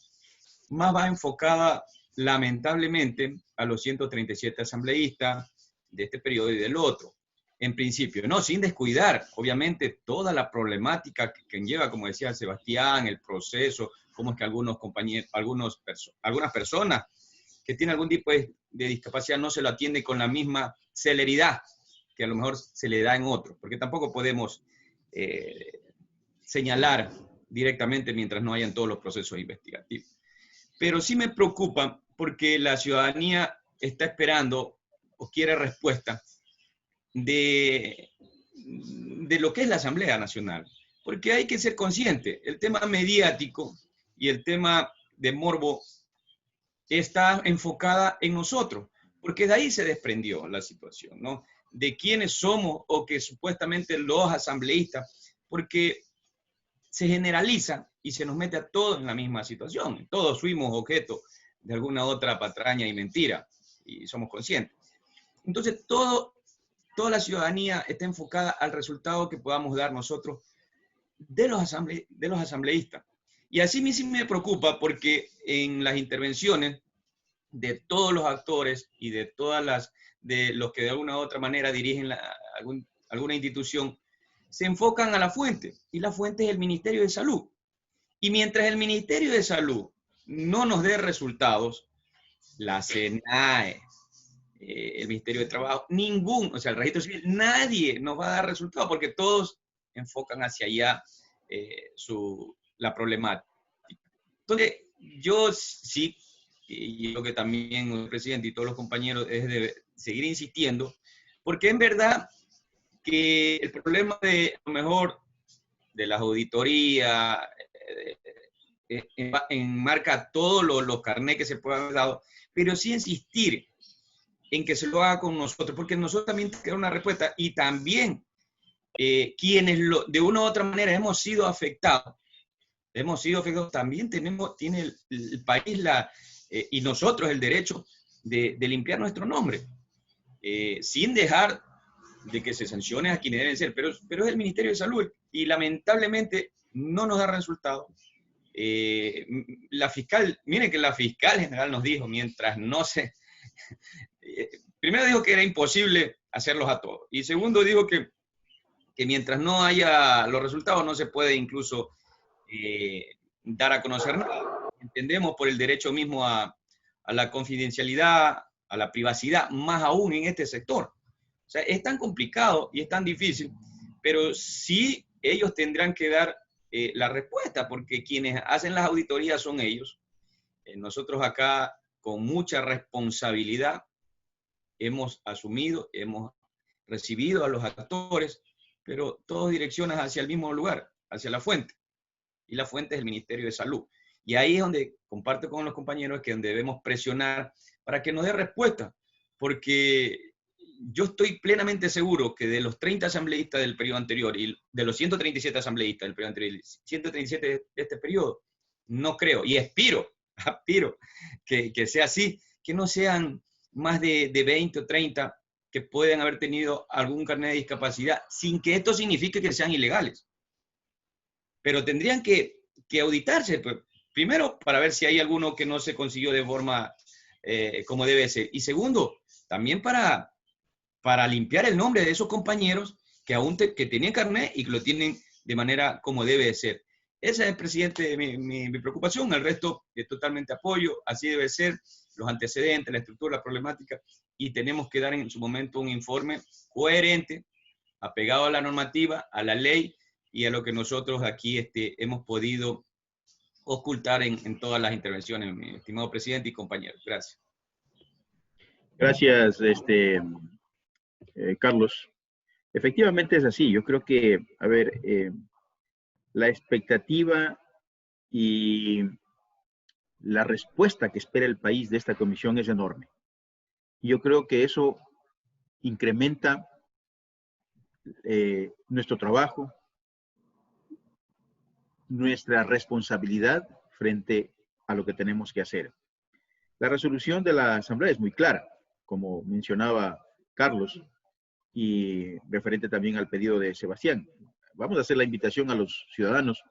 más va enfocada lamentablemente a los 137 asambleístas de este periodo y del otro, en principio, no, sin descuidar, obviamente, toda la problemática que lleva, como decía Sebastián, el proceso, cómo es que algunas personas que tienen algún tipo de discapacidad no se lo atienden con la misma celeridad que a lo mejor se le da en otros, porque tampoco podemos señalar directamente mientras no hayan todos los procesos investigativos. Pero sí me preocupa porque la ciudadanía está esperando o quiere respuesta de lo que es la Asamblea Nacional. Porque hay que ser consciente, el tema mediático y el tema de morbo está enfocada en nosotros, porque de ahí se desprendió la situación, ¿no? De quiénes somos o que supuestamente los asambleístas, porque se generaliza y se nos mete a todos en la misma situación. Todos fuimos objeto de alguna otra patraña y mentira, y somos conscientes. Entonces, toda la ciudadanía está enfocada al resultado que podamos dar nosotros de los asambleístas. Y así sí me preocupa porque en las intervenciones de todos los actores y de los que de alguna u otra manera dirigen alguna institución, se enfocan a la fuente, y la fuente es el Ministerio de Salud. Y mientras el Ministerio de Salud no nos dé resultados, la SENAE, el Ministerio de Trabajo, o sea, el Registro Civil, nadie nos va a dar resultados porque todos enfocan hacia allá la problemática. Entonces, yo sí, y lo que también el presidente y todos los compañeros es de seguir insistiendo, porque en verdad que el problema de a lo mejor de las auditorías enmarca todos los carnets que se puedan haber dado, pero sí insistir en que se lo haga con nosotros, porque nosotros también tenemos que dar una respuesta, y también quienes de una u otra manera hemos sido afectados, también tiene el país y nosotros el derecho de limpiar nuestro nombre, sin dejar de que se sancione a quienes deben ser, pero es el Ministerio de Salud y lamentablemente no nos da resultado. La fiscal, miren que la fiscal general nos dijo, mientras no se... primero dijo que era imposible hacerlos a todos, y segundo dijo que mientras no haya los resultados no se puede incluso dar a conocer nada. Entendemos por el derecho mismo a la confidencialidad, a la privacidad, más aún en este sector. O sea, es tan complicado y es tan difícil, pero sí ellos tendrán que dar la respuesta, porque quienes hacen las auditorías son ellos. Nosotros acá, con mucha responsabilidad, hemos asumido, hemos recibido a los actores, pero todos direccionan hacia el mismo lugar, hacia la fuente. Y la fuente es el Ministerio de Salud. Y ahí es donde comparto con los compañeros que donde debemos presionar para que nos dé respuesta, porque yo estoy plenamente seguro que de los 30 asambleístas del periodo anterior y de los 137 asambleístas del periodo anterior, 137 de este periodo, no creo, y aspiro que sea así, que no sean más de 20 o 30 que pueden haber tenido algún carnet de discapacidad, sin que esto signifique que sean ilegales. Pero tendrían que auditarse, pues, primero, para ver si hay alguno que no se consiguió de forma como debe ser. Y segundo, también para limpiar el nombre de esos compañeros que aún que tenían carnet y que lo tienen de manera como debe de ser. Esa es, presidente, mi preocupación. El resto es totalmente apoyo. Así debe ser. Los antecedentes, la estructura, la problemática. Y tenemos que dar en su momento un informe coherente, apegado a la normativa, a la ley y a lo que nosotros aquí hemos podido ocultar en todas las intervenciones, mi estimado presidente y compañeros. Gracias. Gracias, Carlos. Efectivamente es así. Yo creo que, a ver, la expectativa y la respuesta que espera el país de esta comisión es enorme. Y yo creo que eso incrementa nuestro trabajo, nuestra responsabilidad frente a lo que tenemos que hacer. La resolución de la Asamblea es muy clara, como mencionaba Carlos, y referente también al pedido de Sebastián. Vamos a hacer la invitación a los ciudadanos,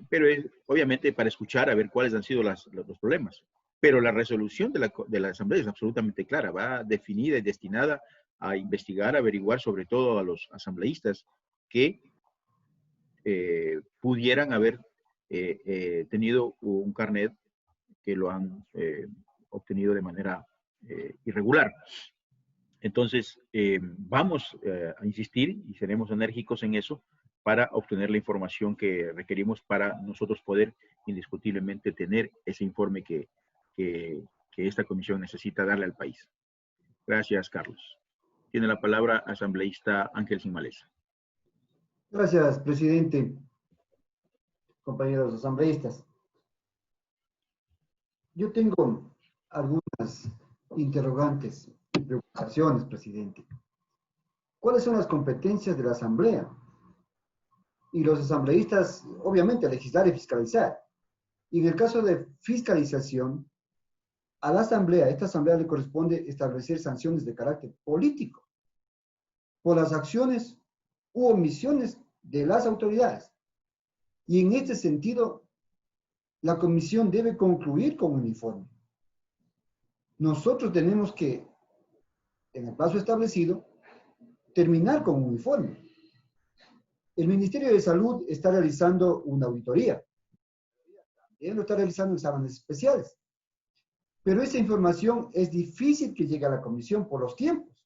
pero es obviamente para escuchar a ver cuáles han sido los problemas. Pero la resolución de la Asamblea es absolutamente clara, va definida y destinada a investigar, averiguar sobre todo a los asambleístas que pudieran haber tenido un carnet que lo han obtenido de manera irregular. Entonces, vamos a insistir y seremos enérgicos en eso para obtener la información que requerimos para nosotros poder indiscutiblemente tener ese informe que esta comisión necesita darle al país. Gracias, Carlos. Tiene la palabra asambleísta Ángel Sinmaleza. Gracias, presidente. Compañeros asambleístas. Yo tengo algunas interrogantes y preocupaciones, presidente. ¿Cuáles son las competencias de la Asamblea? Y los asambleístas, obviamente, legislar y fiscalizar. Y en el caso de fiscalización, a la Asamblea, a esta Asamblea le corresponde establecer sanciones de carácter político por las acciones u omisiones de las autoridades. Y en este sentido, la comisión debe concluir con un informe. Nosotros tenemos que, en el plazo establecido, terminar con un informe. El Ministerio de Salud está realizando una auditoría. También lo está realizando exámenes especiales. Pero esa información es difícil que llegue a la comisión por los tiempos.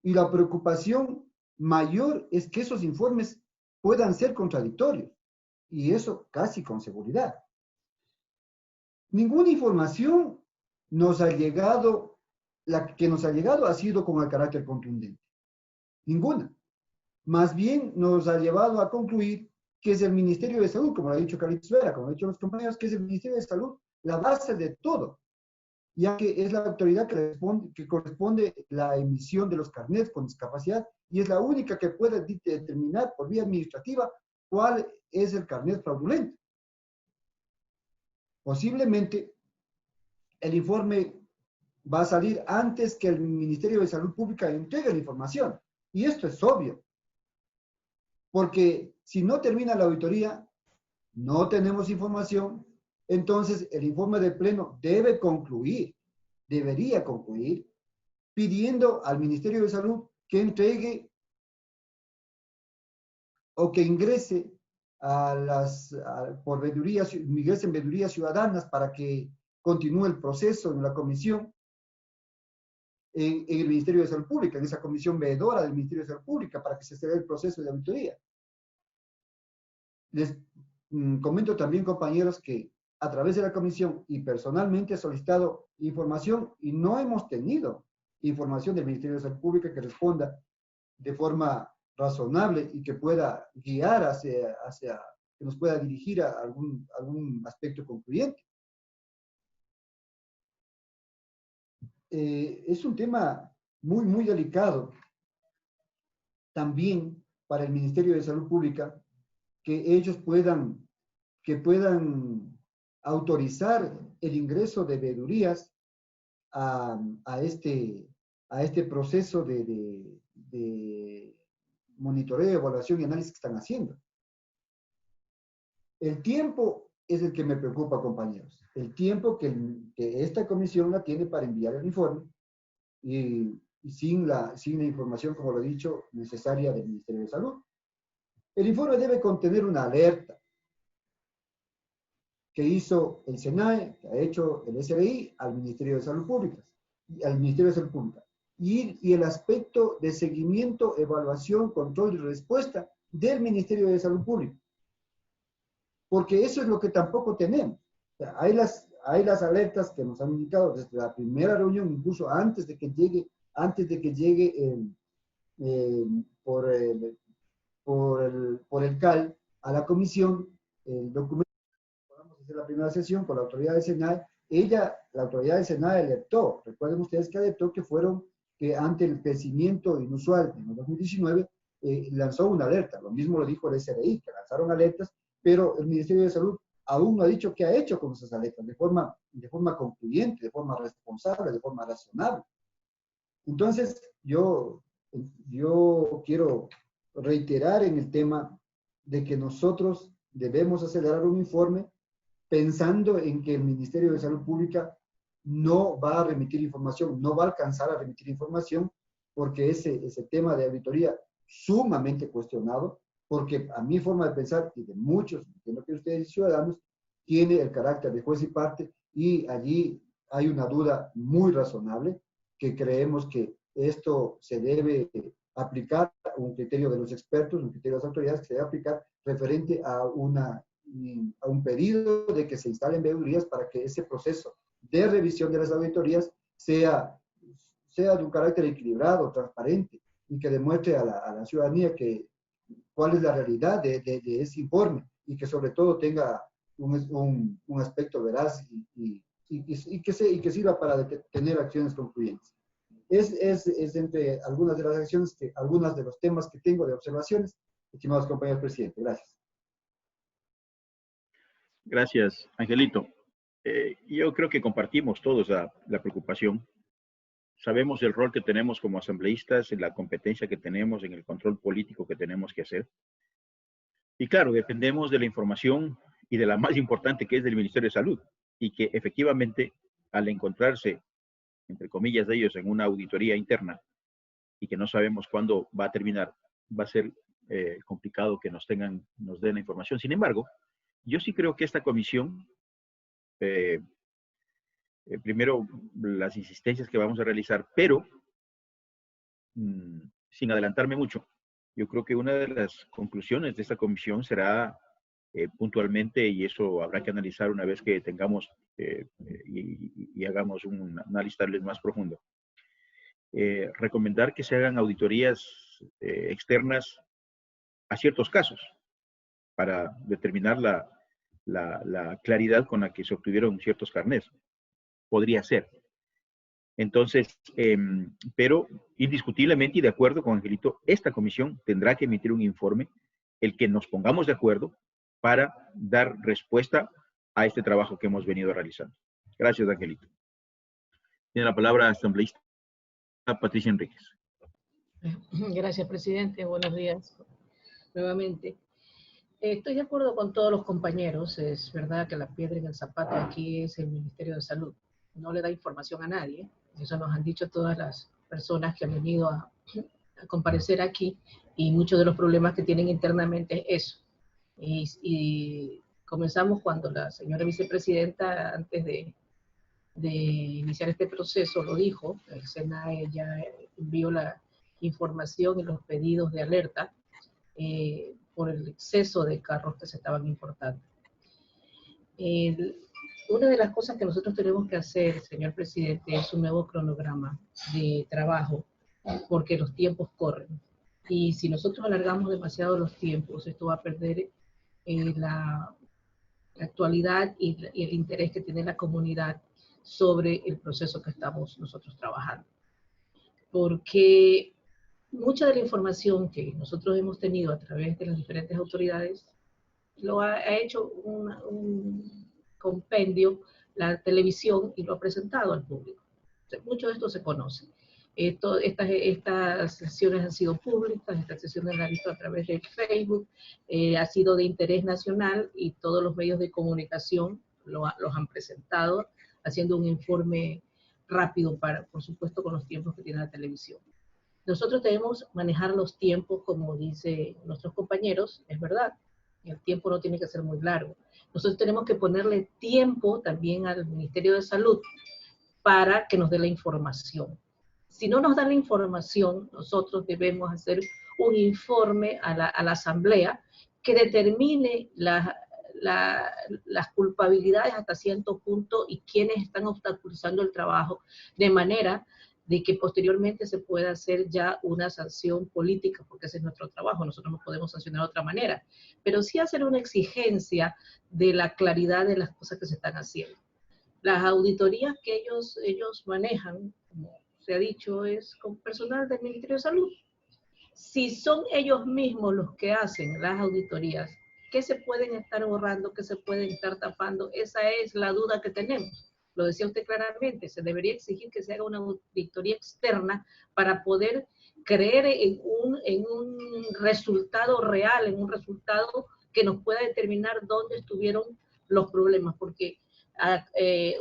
Y la preocupación mayor es que esos informes puedan ser contradictorios. Y eso casi con seguridad. Ninguna información nos ha llegado, la que nos ha llegado ha sido con el carácter contundente. Ninguna. Más bien nos ha llevado a concluir que es el Ministerio de Salud, como lo ha dicho Carlitos Vera, como han dicho los compañeros, que es el Ministerio de Salud la base de todo, ya que es la autoridad que corresponde la emisión de los carnets con discapacidad y es la única que puede determinar por vía administrativa cuál es el carnet fraudulento. Posiblemente el informe va a salir antes que el Ministerio de Salud Pública entregue la información. Y esto es obvio. Porque si no termina la auditoría, no tenemos información, entonces el informe del Pleno debe concluir, debería concluir, pidiendo al Ministerio de Salud que entregue o que ingrese ingresen veedurías ciudadanas para que continúe el proceso en la comisión, en el Ministerio de Salud Pública, en esa comisión veedora del Ministerio de Salud Pública, para que se acelere el proceso de auditoría. Les comento también, compañeros, que a través de la comisión y personalmente he solicitado información y no hemos tenido información del Ministerio de Salud Pública que responda de forma razonable y que pueda guiar que nos pueda dirigir a algún aspecto concluyente. Es un tema muy, muy delicado también para el Ministerio de Salud Pública que ellos puedan autorizar el ingreso de veedurías a este proceso de monitoreo, evaluación y análisis que están haciendo. El tiempo es el que me preocupa, compañeros. El tiempo que esta comisión la tiene para enviar el informe y sin la información, como lo he dicho, necesaria del Ministerio de Salud. El informe debe contener una alerta que hizo el SENAE, que ha hecho el SRI al Ministerio de Salud Pública, y el aspecto de seguimiento, evaluación, control y respuesta del Ministerio de Salud Pública. Porque eso es lo que tampoco tenemos. O sea, hay las alertas que nos han indicado desde la primera reunión, incluso antes de que llegue por el CAL a la comisión, el documento que podamos hacer la primera sesión con la autoridad del SENAE, la autoridad del SENAE alertó, recuerden ustedes que alertó que ante el crecimiento inusual en el 2019, lanzó una alerta, lo mismo lo dijo el SRI, que lanzaron alertas, pero el Ministerio de Salud aún no ha dicho qué ha hecho con esas alertas, de forma concluyente, de forma responsable, de forma razonable. Entonces, yo quiero reiterar en el tema de que nosotros debemos acelerar un informe pensando en que el Ministerio de Salud Pública no va a remitir información, no va a alcanzar a remitir información, porque ese tema de auditoría sumamente cuestionado, porque a mi forma de pensar, y de muchos, entiendo que ustedes ciudadanos, tiene el carácter de juez y parte, y allí hay una duda muy razonable, que creemos que esto se debe aplicar a un criterio de los expertos, un criterio de las autoridades, que se debe aplicar referente a un pedido de que se instalen veedurías para que ese proceso de revisión de las auditorías sea de un carácter equilibrado, transparente, y que demuestre a la ciudadanía cuál es la realidad de ese informe, y que sobre todo tenga un aspecto veraz y que sirva para tener acciones concluyentes. Es entre algunas de las acciones, algunos de los temas que tengo de observaciones, estimados compañeros presidente. Gracias. Gracias, Angelito. Yo creo que compartimos todos la preocupación. Sabemos el rol que tenemos como asambleístas, en la competencia que tenemos, en el control político que tenemos que hacer. Y claro, dependemos de la información y de la más importante, que es del Ministerio de Salud, y que efectivamente, al encontrarse, entre comillas de ellos, en una auditoría interna, y que no sabemos cuándo va a terminar, va a ser complicado que nos den la información. Sin embargo, yo sí creo que esta comisión, primero, las insistencias que vamos a realizar, pero sin adelantarme mucho, yo creo que una de las conclusiones de esta comisión será puntualmente, y eso habrá que analizar una vez que tengamos y hagamos un análisis tal vez más profundo, recomendar que se hagan auditorías externas a ciertos casos para determinar la claridad con la que se obtuvieron ciertos carnets. Podría ser. Entonces, pero indiscutiblemente y de acuerdo con Angelito, esta comisión tendrá que emitir un informe, el que nos pongamos de acuerdo para dar respuesta a este trabajo que hemos venido realizando. Gracias, Angelito. Tiene la palabra asambleísta Patricia Enríquez. Gracias, presidente. Buenos días nuevamente. Estoy de acuerdo con todos los compañeros. Es verdad que la piedra en el zapato aquí es el Ministerio de Salud. No le da información a nadie. Eso nos han dicho todas las personas que han venido a comparecer aquí, y muchos de los problemas que tienen internamente es eso. Y comenzamos cuando la señora vicepresidenta, antes de iniciar este proceso, lo dijo. El SENAE ya envió la información y los pedidos de alerta por el exceso de carros que se estaban importando. Una de las cosas que nosotros tenemos que hacer, señor presidente, es un nuevo cronograma de trabajo, porque los tiempos corren. Y si nosotros alargamos demasiado los tiempos, esto va a perder la actualidad y el interés que tiene la comunidad sobre el proceso que estamos nosotros trabajando. Porque mucha de la información que nosotros hemos tenido a través de las diferentes autoridades lo ha hecho un compendio la televisión y lo ha presentado al público. Entonces, mucho de esto se conoce. Estas sesiones han sido públicas, estas sesiones las han visto a través de Facebook, ha sido de interés nacional y todos los medios de comunicación los han presentado, haciendo un informe rápido, por supuesto, con los tiempos que tiene la televisión. Nosotros debemos manejar los tiempos, como dicen nuestros compañeros, es verdad, el tiempo no tiene que ser muy largo. Nosotros tenemos que ponerle tiempo también al Ministerio de Salud para que nos dé la información. Si no nos dan la información, nosotros debemos hacer un informe a la Asamblea que determine las culpabilidades hasta cierto punto y quiénes están obstaculizando el trabajo, de manera de que posteriormente se pueda hacer ya una sanción política, porque ese es nuestro trabajo, nosotros no podemos sancionar de otra manera, pero sí hacer una exigencia de la claridad de las cosas que se están haciendo. Las auditorías que ellos manejan, como se ha dicho, es con personal del Ministerio de Salud. Si son ellos mismos los que hacen las auditorías, ¿qué se pueden estar borrando? ¿Qué se pueden estar tapando? Esa es la duda que tenemos. Lo decía usted claramente, se debería exigir que se haga una auditoría externa para poder creer en un resultado real, en un resultado que nos pueda determinar dónde estuvieron los problemas, porque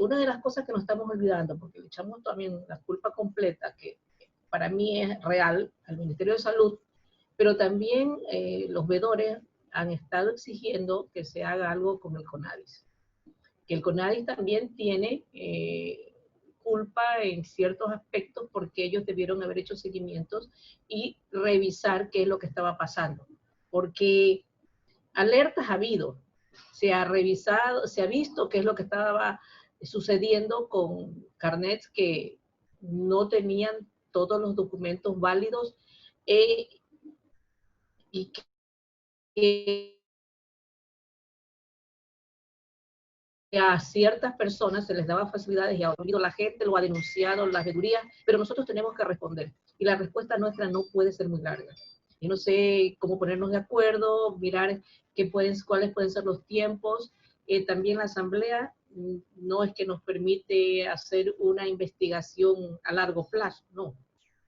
una de las cosas que nos estamos olvidando, porque le echamos también la culpa completa, que para mí es real, al Ministerio de Salud, pero también los veedores han estado exigiendo que se haga algo con el CONADIS. Que el CONADIS también tiene culpa en ciertos aspectos, porque ellos debieron haber hecho seguimientos y revisar qué es lo que estaba pasando. Porque alertas ha habido, se ha revisado, se ha visto qué es lo que estaba sucediendo con carnets que no tenían todos los documentos válidos y que a ciertas personas se les daba facilidades y ha oído la gente, lo ha denunciado, las veedurías, pero nosotros tenemos que responder. Y la respuesta nuestra no puede ser muy larga. Yo no sé cómo ponernos de acuerdo, mirar cuáles pueden ser los tiempos. También la Asamblea no es que nos permite hacer una investigación a largo plazo, no.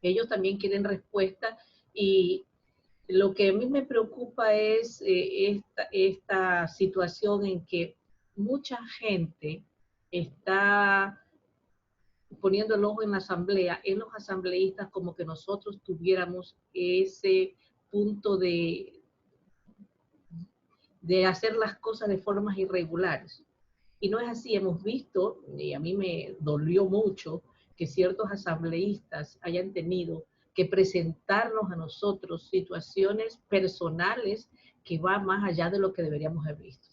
Ellos también quieren respuesta, y lo que a mí me preocupa es esta situación en que mucha gente está poniendo el ojo en la Asamblea, en los asambleístas, como que nosotros tuviéramos ese punto de hacer las cosas de formas irregulares. Y no es así. Hemos visto, y a mí me dolió mucho, que ciertos asambleístas hayan tenido que presentarnos a nosotros situaciones personales que van más allá de lo que deberíamos haber visto.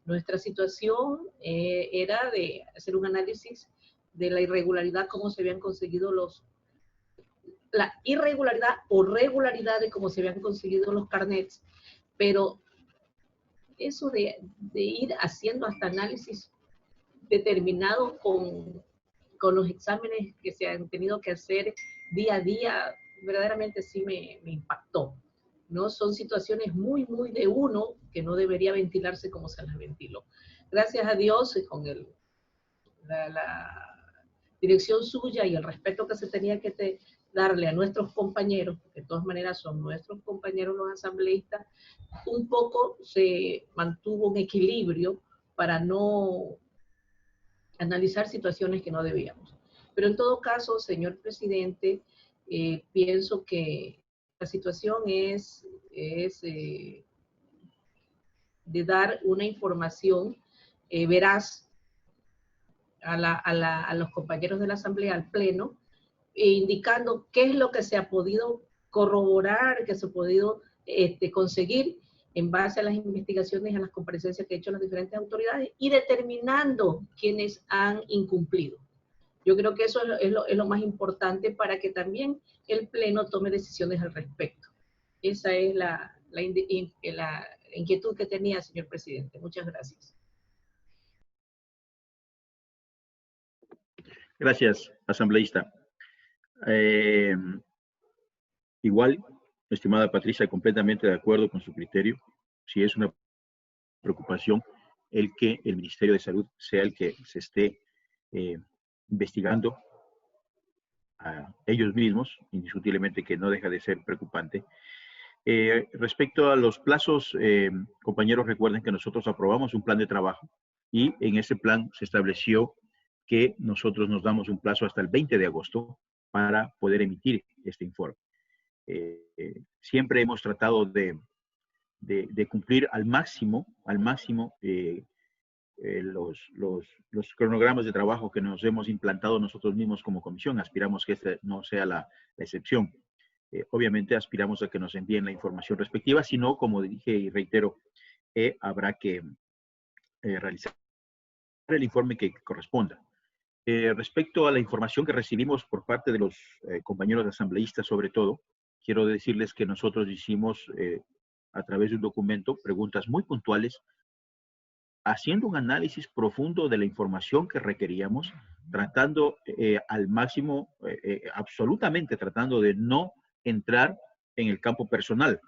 Nuestra situación era de hacer un análisis de la irregularidad, cómo se habían conseguido la irregularidad o regularidad de cómo se habían conseguido los carnets, pero eso de ir haciendo hasta análisis determinado con los exámenes que se han tenido que hacer día a día, verdaderamente sí me impactó, ¿no? Son situaciones muy, muy de uno que no debería ventilarse como se las ventiló. Gracias a Dios, con dirección suya y el respeto que se tenía que darle a nuestros compañeros, que de todas maneras son nuestros compañeros los asambleístas, un poco se mantuvo un equilibrio para no analizar situaciones que no debíamos. Pero en todo caso, señor presidente, pienso que la situación es de dar una información veraz a los compañeros de la Asamblea, al Pleno, indicando qué es lo que se ha podido corroborar, que se ha podido conseguir en base a las investigaciones, a las comparecencias que han hecho las diferentes autoridades y determinando quienes han incumplido. Yo creo que eso es lo más importante para que también el Pleno tome decisiones al respecto. Esa es la inquietud que tenía, señor presidente. Muchas gracias. Gracias, asambleísta. Igual, estimada Patricia, completamente de acuerdo con su criterio. Si es una preocupación el que el Ministerio de Salud sea el que se esté investigando a ellos mismos, indiscutiblemente que no deja de ser preocupante. Respecto a los plazos, compañeros, recuerden que nosotros aprobamos un plan de trabajo y en ese plan se estableció que nosotros nos damos un plazo hasta el 20 de agosto para poder emitir este informe. Siempre hemos tratado de cumplir al máximo los cronogramas de trabajo que nos hemos implantado nosotros mismos como comisión. Aspiramos que este no sea la excepción. Obviamente aspiramos a que nos envíen la información respectiva, si no, como dije y reitero, habrá que realizar el informe que corresponda. Respecto a la información que recibimos por parte de los compañeros asambleístas, sobre todo, quiero decirles que nosotros hicimos a través de un documento preguntas muy puntuales, haciendo un análisis profundo de la información que requeríamos, tratando al máximo, absolutamente tratando de no entrar en el campo personal.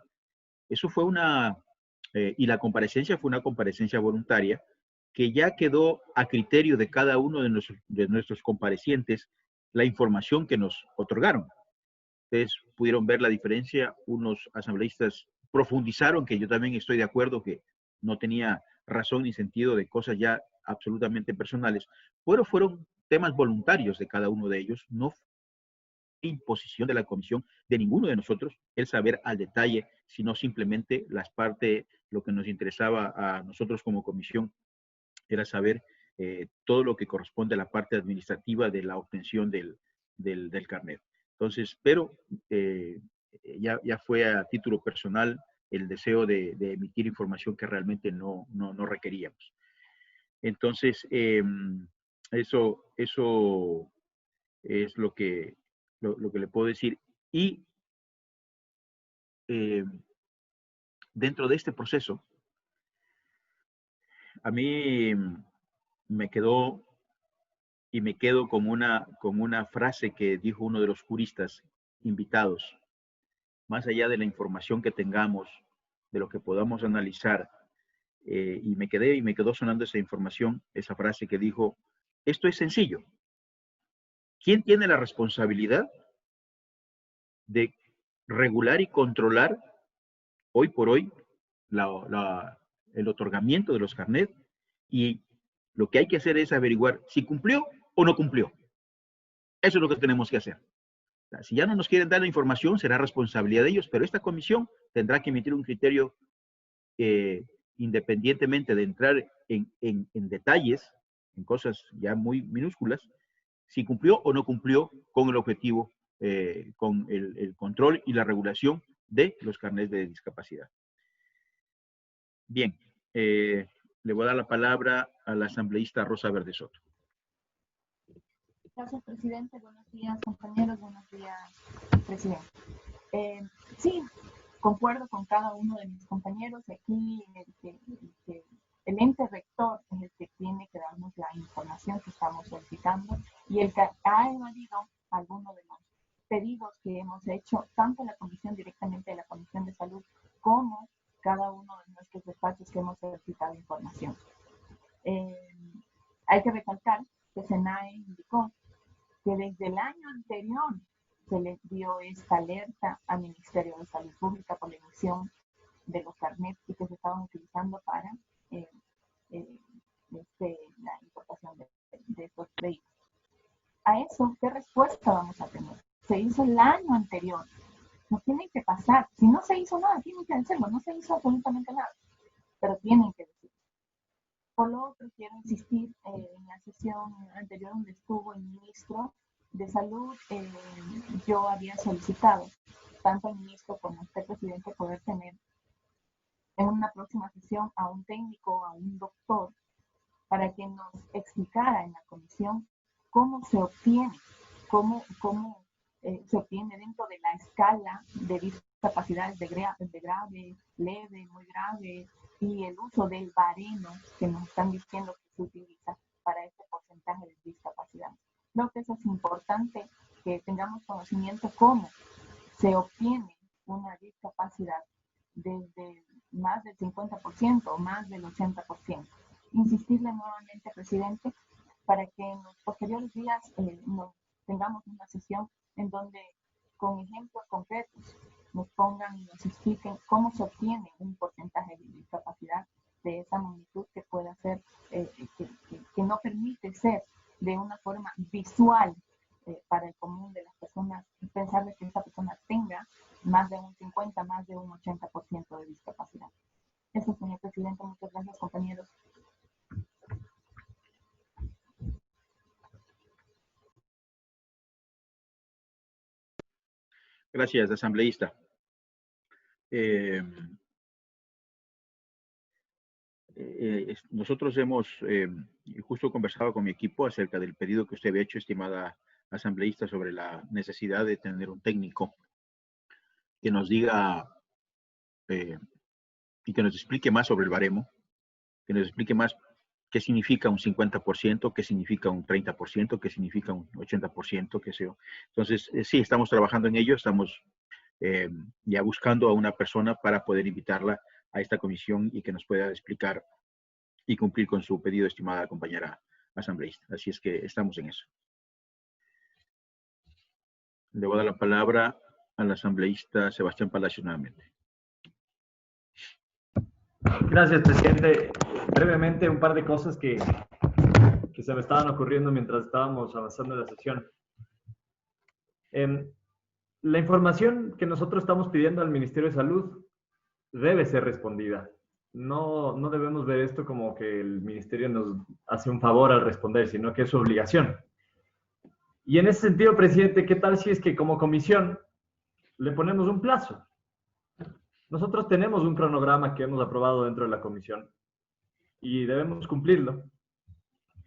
Eso fue y la comparecencia fue una comparecencia voluntaria que ya quedó a criterio de cada uno de nuestros comparecientes la información que nos otorgaron. Ustedes pudieron ver la diferencia, unos asambleístas profundizaron, que yo también estoy de acuerdo que no tenía razón ni sentido de cosas ya absolutamente personales, pero fueron temas voluntarios de cada uno de ellos, no fue imposición de la comisión de ninguno de nosotros el saber al detalle, sino simplemente lo que nos interesaba a nosotros como comisión era saber todo lo que corresponde a la parte administrativa de la obtención del carnet. Entonces, pero ya fue a título personal el deseo de emitir información que realmente no requeríamos. Entonces, eso es lo que le puedo decir. Y dentro de este proceso, a mí me quedó y me quedo con una frase que dijo uno de los juristas invitados. Más allá de la información que tengamos, de lo que podamos analizar, y me quedó sonando esa información, esa frase que dijo, esto es sencillo. ¿Quién tiene la responsabilidad de regular y controlar hoy por hoy el otorgamiento de los carnets? Y lo que hay que hacer es averiguar si cumplió o no cumplió. Eso es lo que tenemos que hacer. Si ya no nos quieren dar la información, será responsabilidad de ellos, pero esta comisión tendrá que emitir un criterio independientemente de entrar en detalles, en cosas ya muy minúsculas, si cumplió o no cumplió con el objetivo, con el control y la regulación de los carnets de discapacidad. Bien, le voy a dar la palabra a la asambleísta Rosa Verde Soto. Gracias, presidente. Buenos días, compañeros. Buenos días, presidente. Sí, concuerdo con cada uno de mis compañeros. Aquí el ente rector es el que tiene que darnos la información que estamos solicitando y el que ha evadido algunos de los pedidos que hemos hecho, tanto la comisión directamente de la Comisión de Salud como cada uno de nuestros despachos que hemos solicitado información. Hay que recalcar que SENAE indicó desde el año anterior se le dio esta alerta al Ministerio de Salud Pública por la emisión de los carnets que se estaban utilizando para la importación de estos vehículos. A eso, ¿qué respuesta vamos a tener? Se hizo el año anterior. Nos tienen que pasar. Si no se hizo nada, tienen que decirlo. No se hizo absolutamente nada. Pero tienen que decirlo. Por lo otro, quiero insistir en la sesión anterior donde estuvo el ministro de Salud. Yo había solicitado, tanto al ministro como a usted, presidente, poder tener en una próxima sesión a un técnico, a un doctor, para que nos explicara en la comisión cómo se obtiene, cómo se obtiene dentro de la escala de discapacidades de grave, leve, muy grave, y el uso del baremo que nos están diciendo que se utiliza para este porcentaje de discapacidad. Creo que eso es importante, que tengamos conocimiento cómo se obtiene una discapacidad desde más del 50% o más del 80%. Insistirle nuevamente, presidente, para que en los posteriores días tengamos una sesión en donde con ejemplos concretos nos pongan y nos expliquen cómo se obtiene un porcentaje de discapacidad de esa magnitud que pueda ser, que no permite ser de una forma visual para el común de las personas, pensar de que esa persona tenga más de un 50, más de un 80% de discapacidad. Eso, señor presidente. Muchas gracias, compañeros. Gracias, asambleísta. Nosotros hemos justo conversado con mi equipo acerca del pedido que usted había hecho, estimada asambleísta, sobre la necesidad de tener un técnico que nos diga y que nos explique más sobre el baremo, que nos explique más qué significa un 50%, qué significa un 30%, qué significa un 80%, qué sé yo. Entonces, sí, estamos trabajando en ello, estamos ya buscando a una persona para poder invitarla a esta comisión y que nos pueda explicar y cumplir con su pedido, estimada compañera asambleísta. Así es que estamos en eso. Le voy a dar la palabra al asambleísta Sebastián Palacios nuevamente. Gracias, presidente. Brevemente, un par de cosas que se me estaban ocurriendo mientras estábamos avanzando en la sesión. La información que nosotros estamos pidiendo al Ministerio de Salud debe ser respondida. No debemos ver esto como que el Ministerio nos hace un favor al responder, sino que es su obligación. Y en ese sentido, presidente, ¿qué tal si es que como comisión le ponemos un plazo? Nosotros tenemos un cronograma que hemos aprobado dentro de la comisión y debemos cumplirlo.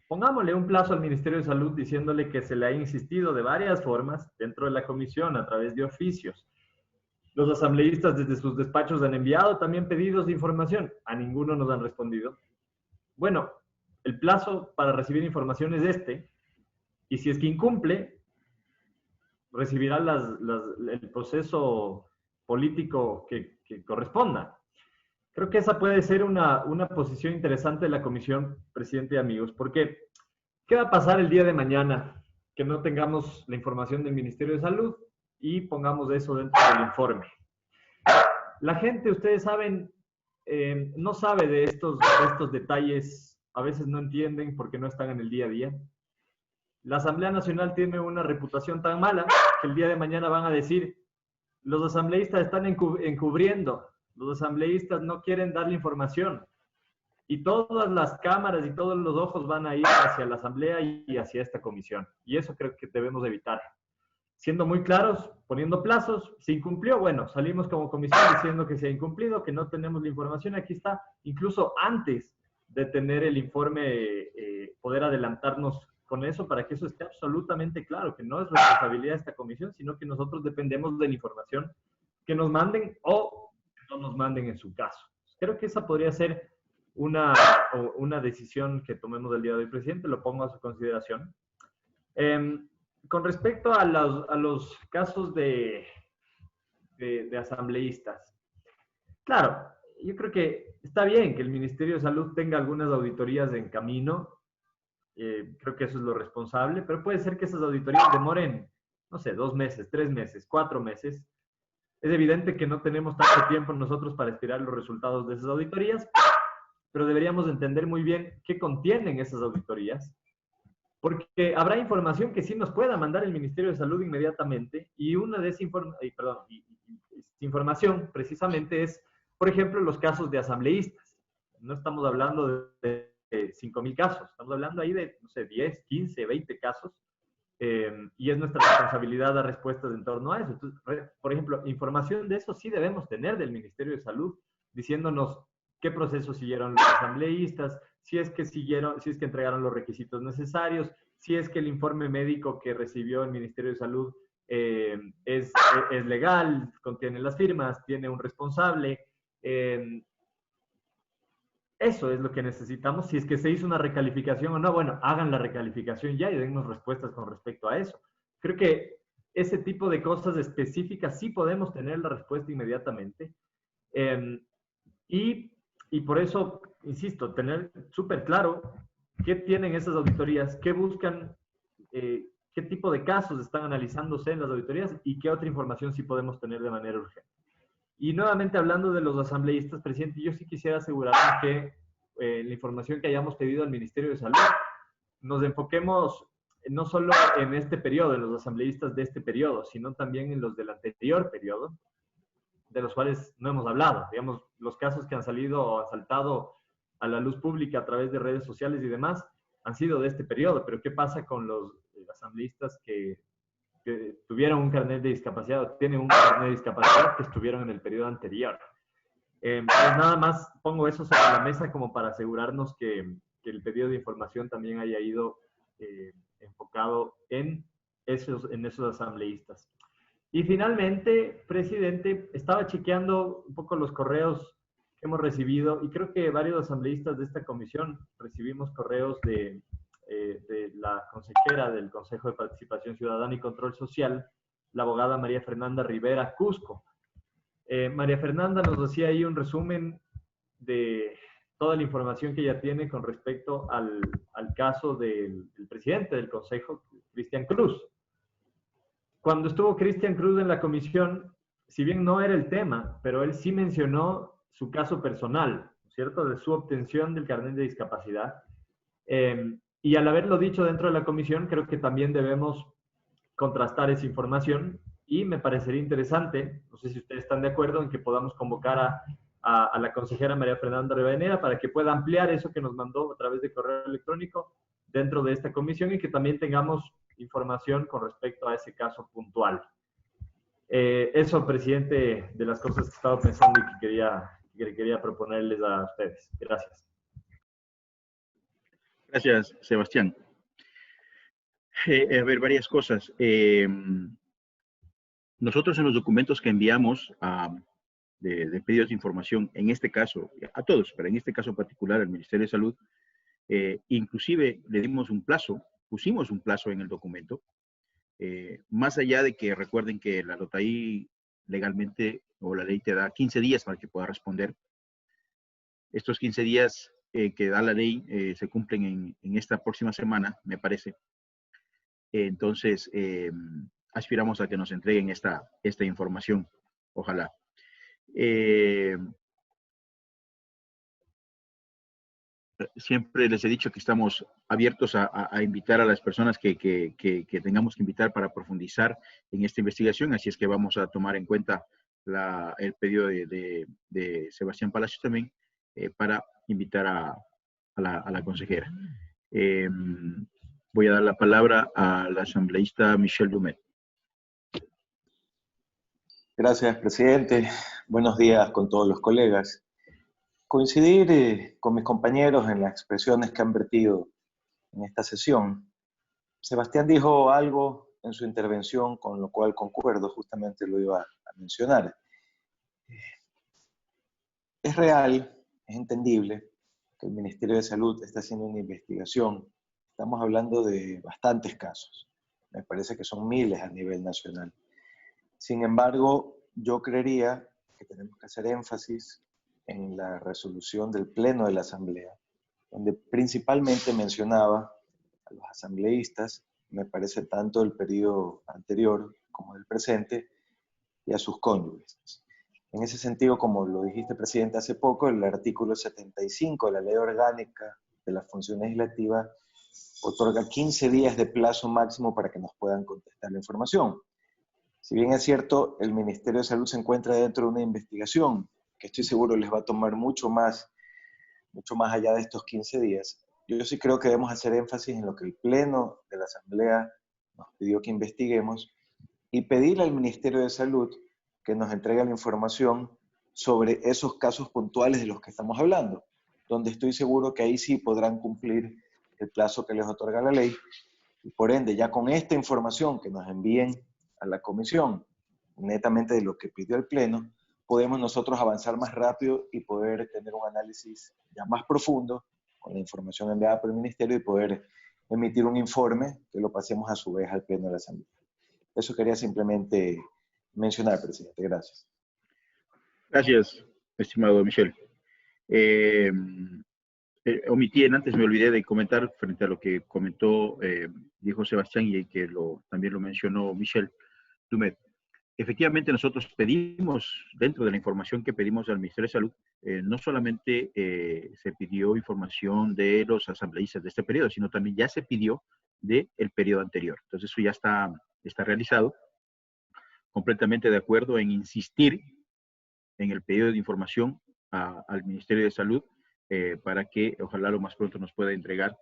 Pongámosle un plazo al Ministerio de Salud diciéndole que se le ha insistido de varias formas dentro de la comisión a través de oficios. Los asambleístas desde sus despachos han enviado también pedidos de información. A ninguno nos han respondido. Bueno, el plazo para recibir información es este. Y si es que incumple, recibirá el proceso político que corresponda. Creo que esa puede ser una posición interesante de la comisión, presidente y amigos, porque ¿qué va a pasar el día de mañana que no tengamos la información del Ministerio de Salud y pongamos eso dentro del informe? La gente, ustedes saben, no sabe de estos detalles, a veces no entienden porque no están en el día a día. La Asamblea Nacional tiene una reputación tan mala que el día de mañana van a decir, los asambleístas están encubriendo, los asambleístas no quieren darle información. Y todas las cámaras y todos los ojos van a ir hacia la Asamblea y hacia esta comisión. Y eso creo que debemos evitar. Siendo muy claros, poniendo plazos, se incumplió, bueno, salimos como comisión diciendo que se ha incumplido, que no tenemos la información, aquí está, incluso antes de tener el informe, poder adelantarnos con eso para que eso esté absolutamente claro, que no es responsabilidad de esta comisión, sino que nosotros dependemos de la información que nos manden o no nos manden en su caso. Creo que esa podría ser una decisión que tomemos el día de hoy, presidente, lo pongo a su consideración. Con respecto a los casos de asambleístas, claro, yo creo que está bien que el Ministerio de Salud tenga algunas auditorías en camino, creo que eso es lo responsable, pero puede ser que esas auditorías demoren, no sé, 2 meses, 3 meses, 4 meses. Es evidente que no tenemos tanto tiempo nosotros para esperar los resultados de esas auditorías, pero deberíamos entender muy bien qué contienen esas auditorías, porque habrá información que sí nos pueda mandar el Ministerio de Salud inmediatamente, y una de esa información precisamente es, por ejemplo, los casos de asambleístas. No estamos hablando de 5.000 casos, estamos hablando ahí de, no sé, 10, 15, 20 casos, y es nuestra responsabilidad dar respuestas en torno a eso. Entonces, por ejemplo, información de eso sí debemos tener del Ministerio de Salud, diciéndonos qué procesos siguieron los asambleístas, si es que entregaron los requisitos necesarios, si es que el informe médico que recibió el Ministerio de Salud es legal, contiene las firmas, tiene un responsable. Eso es lo que necesitamos. Si es que se hizo una recalificación o no, bueno, hagan la recalificación ya y dennos respuestas con respecto a eso. Creo que ese tipo de cosas específicas sí podemos tener la respuesta inmediatamente. Y por eso, insisto, tener súper claro qué tienen esas auditorías, qué buscan, qué tipo de casos están analizándose en las auditorías y qué otra información sí podemos tener de manera urgente. Y nuevamente hablando de los asambleístas, presidente, yo sí quisiera asegurarme que la información que hayamos pedido al Ministerio de Salud nos enfoquemos no solo en este periodo, en los asambleístas de este periodo, sino también en los del anterior periodo, de los cuales no hemos hablado. Digamos, los casos que han salido o han saltado a la luz pública a través de redes sociales y demás han sido de este periodo, pero ¿qué pasa con los asambleístas que tuvieron un carnet de discapacidad o tienen un carnet de discapacidad que estuvieron en el periodo anterior? Pues nada más pongo eso sobre la mesa como para asegurarnos que el pedido de información también haya ido enfocado en esos asambleístas. Y finalmente, presidente, estaba chequeando un poco los correos que hemos recibido y creo que varios asambleístas de esta comisión recibimos correos de la consejera del Consejo de Participación Ciudadana y Control Social, la abogada María Fernanda Rivera Cusco. María Fernanda nos hacía ahí un resumen de toda la información que ella tiene con respecto al caso del presidente del Consejo, Cristian Cruz. Cuando estuvo Cristian Cruz en la comisión, si bien no era el tema, pero él sí mencionó su caso personal, ¿cierto?, de su obtención del carnet de discapacidad. Y al haberlo dicho dentro de la comisión, creo que también debemos contrastar esa información y me parecería interesante, no sé si ustedes están de acuerdo, en que podamos convocar a la consejera María Fernanda Rivadeneira para que pueda ampliar eso que nos mandó a través de correo electrónico dentro de esta comisión y que también tengamos información con respecto a ese caso puntual. Eso, presidente, de las cosas que estaba pensando y que quería proponerles a ustedes. Gracias. Gracias, Sebastián. A ver, varias cosas. Nosotros en los documentos que enviamos de pedidos de información, en este caso, a todos, pero en este caso particular al Ministerio de Salud, inclusive le dimos un plazo, pusimos un plazo en el documento, más allá de que recuerden que la LOTAI legalmente, o la ley te da 15 días para que pueda responder. Estos 15 días que da la ley se cumplen en esta próxima semana, me parece. Entonces, aspiramos a que nos entreguen esta información, ojalá. Siempre les he dicho que estamos abiertos a invitar a las personas que tengamos que invitar para profundizar en esta investigación, así es que vamos a tomar en cuenta el pedido de Sebastián Palacios también para invitar a la consejera. Voy a dar la palabra a la asambleísta Michelle Dumet. Gracias, presidente. Buenos días con todos los colegas. Coincidir con mis compañeros en las expresiones que han vertido en esta sesión. Sebastián dijo algo en su intervención con lo cual concuerdo, justamente lo iba a mencionar. Es real, es entendible que el Ministerio de Salud está haciendo una investigación. Estamos hablando de bastantes casos. Me parece que son miles a nivel nacional. Sin embargo, yo creería que tenemos que hacer énfasis en la resolución del Pleno de la Asamblea, donde principalmente mencionaba a los asambleístas, me parece tanto el periodo anterior como el presente, y a sus cónyuges. En ese sentido, como lo dijiste, presidente, hace poco, el artículo 75 de la Ley Orgánica de la Función Legislativa otorga 15 días de plazo máximo para que nos puedan contestar la información. Si bien es cierto, el Ministerio de Salud se encuentra dentro de una investigación que estoy seguro les va a tomar mucho más allá de estos 15 días, yo sí creo que debemos hacer énfasis en lo que el Pleno de la Asamblea nos pidió que investiguemos y pedirle al Ministerio de Salud que nos entregue la información sobre esos casos puntuales de los que estamos hablando, donde estoy seguro que ahí sí podrán cumplir el plazo que les otorga la ley, y por ende, ya con esta información que nos envíen a la comisión, netamente de lo que pidió el Pleno, podemos nosotros avanzar más rápido y poder tener un análisis ya más profundo con la información enviada por el Ministerio y poder emitir un informe que lo pasemos a su vez al Pleno de la Asamblea. Eso quería simplemente mencionar, presidente. Gracias. Gracias, estimado Michel. Omití antes, me olvidé de comentar frente a lo que comentó, dijo Sebastián y que también lo mencionó Michel Dumet. Efectivamente, nosotros pedimos, dentro de la información que pedimos al Ministerio de Salud, no solamente se pidió información de los asambleístas de este periodo, sino también ya se pidió del periodo anterior. Entonces, eso ya está realizado. Completamente de acuerdo en insistir en el pedido de información al Ministerio de Salud para que ojalá lo más pronto nos pueda entregar.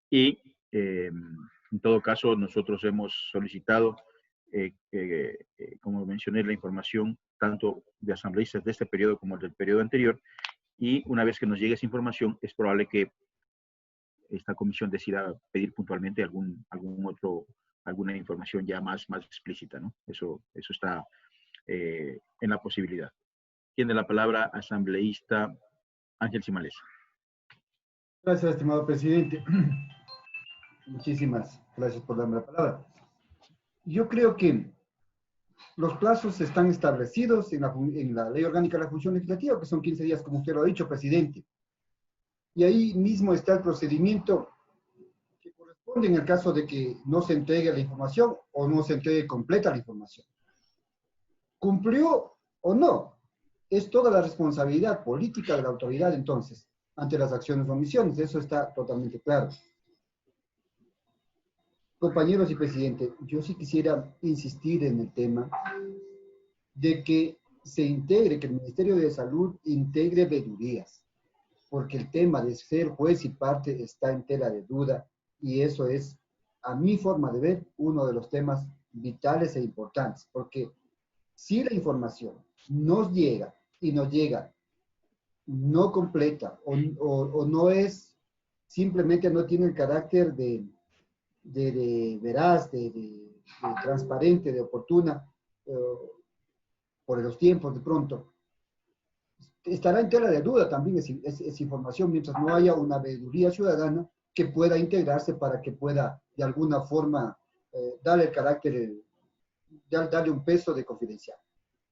Y en todo caso, nosotros hemos solicitado, como mencioné, la información tanto de asambleístas de este periodo como del periodo anterior. Y una vez que nos llegue esa información, es probable que esta comisión decida pedir puntualmente alguna información ya más explícita, ¿no? Eso está en la posibilidad. Tiene la palabra asambleísta Ángel Simales. Gracias, estimado presidente. Muchísimas gracias por darme la palabra. Yo creo que los plazos están establecidos en la Ley Orgánica de la Función Legislativa, que son 15 días, como usted lo ha dicho, presidente. Y ahí mismo está el procedimiento que corresponde en el caso de que no se entregue la información o no se entregue completa la información. ¿Cumplió o no? Es toda la responsabilidad política de la autoridad, entonces, ante las acciones o omisiones. Eso está totalmente claro. Compañeros y presidente, yo sí quisiera insistir en el tema de que se integre, que el Ministerio de Salud integre veedurías, porque el tema de ser juez y parte está en tela de duda, y eso es, a mi forma de ver, uno de los temas vitales e importantes, porque si la información nos llega y nos llega no completa o no es, simplemente no tiene el carácter de veraz, de transparente, de oportuna, por los tiempos de pronto, estará en tela de duda también esa información mientras no haya una veeduría ciudadana que pueda integrarse para que pueda de alguna forma darle el carácter, darle un peso de confidencial,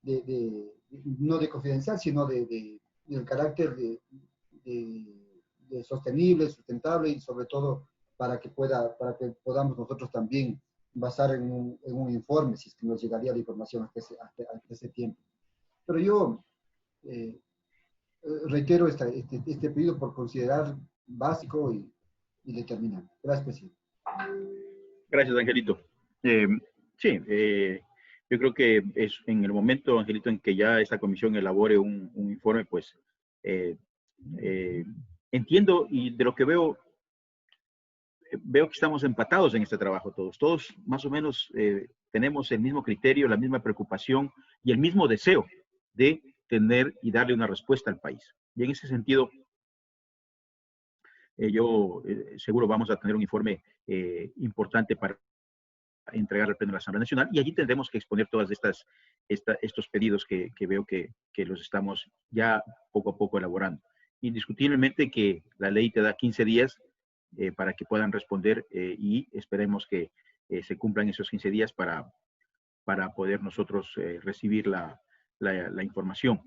no de confidencial, sino del carácter de sostenible, sustentable y sobre todo para que podamos nosotros también basar en un informe, si es que nos llegaría la información hasta ese tiempo. Pero yo reitero este pedido por considerar básico y determinante. Gracias, presidente. Gracias, Angelito. Sí, yo creo que es en el momento, Angelito, en que ya esta comisión elabore un informe, pues entiendo y de lo que veo que estamos empatados en este trabajo todos. Todos más o menos tenemos el mismo criterio, la misma preocupación y el mismo deseo de tener y darle una respuesta al país. Y en ese sentido, seguro vamos a tener un informe importante para entregar al Pleno de la Asamblea Nacional, y allí tendremos que exponer todas estos pedidos que veo que los estamos ya poco a poco elaborando. Indiscutiblemente que la ley te da 15 días para que puedan responder y esperemos que se cumplan esos 15 días para poder nosotros recibir la información.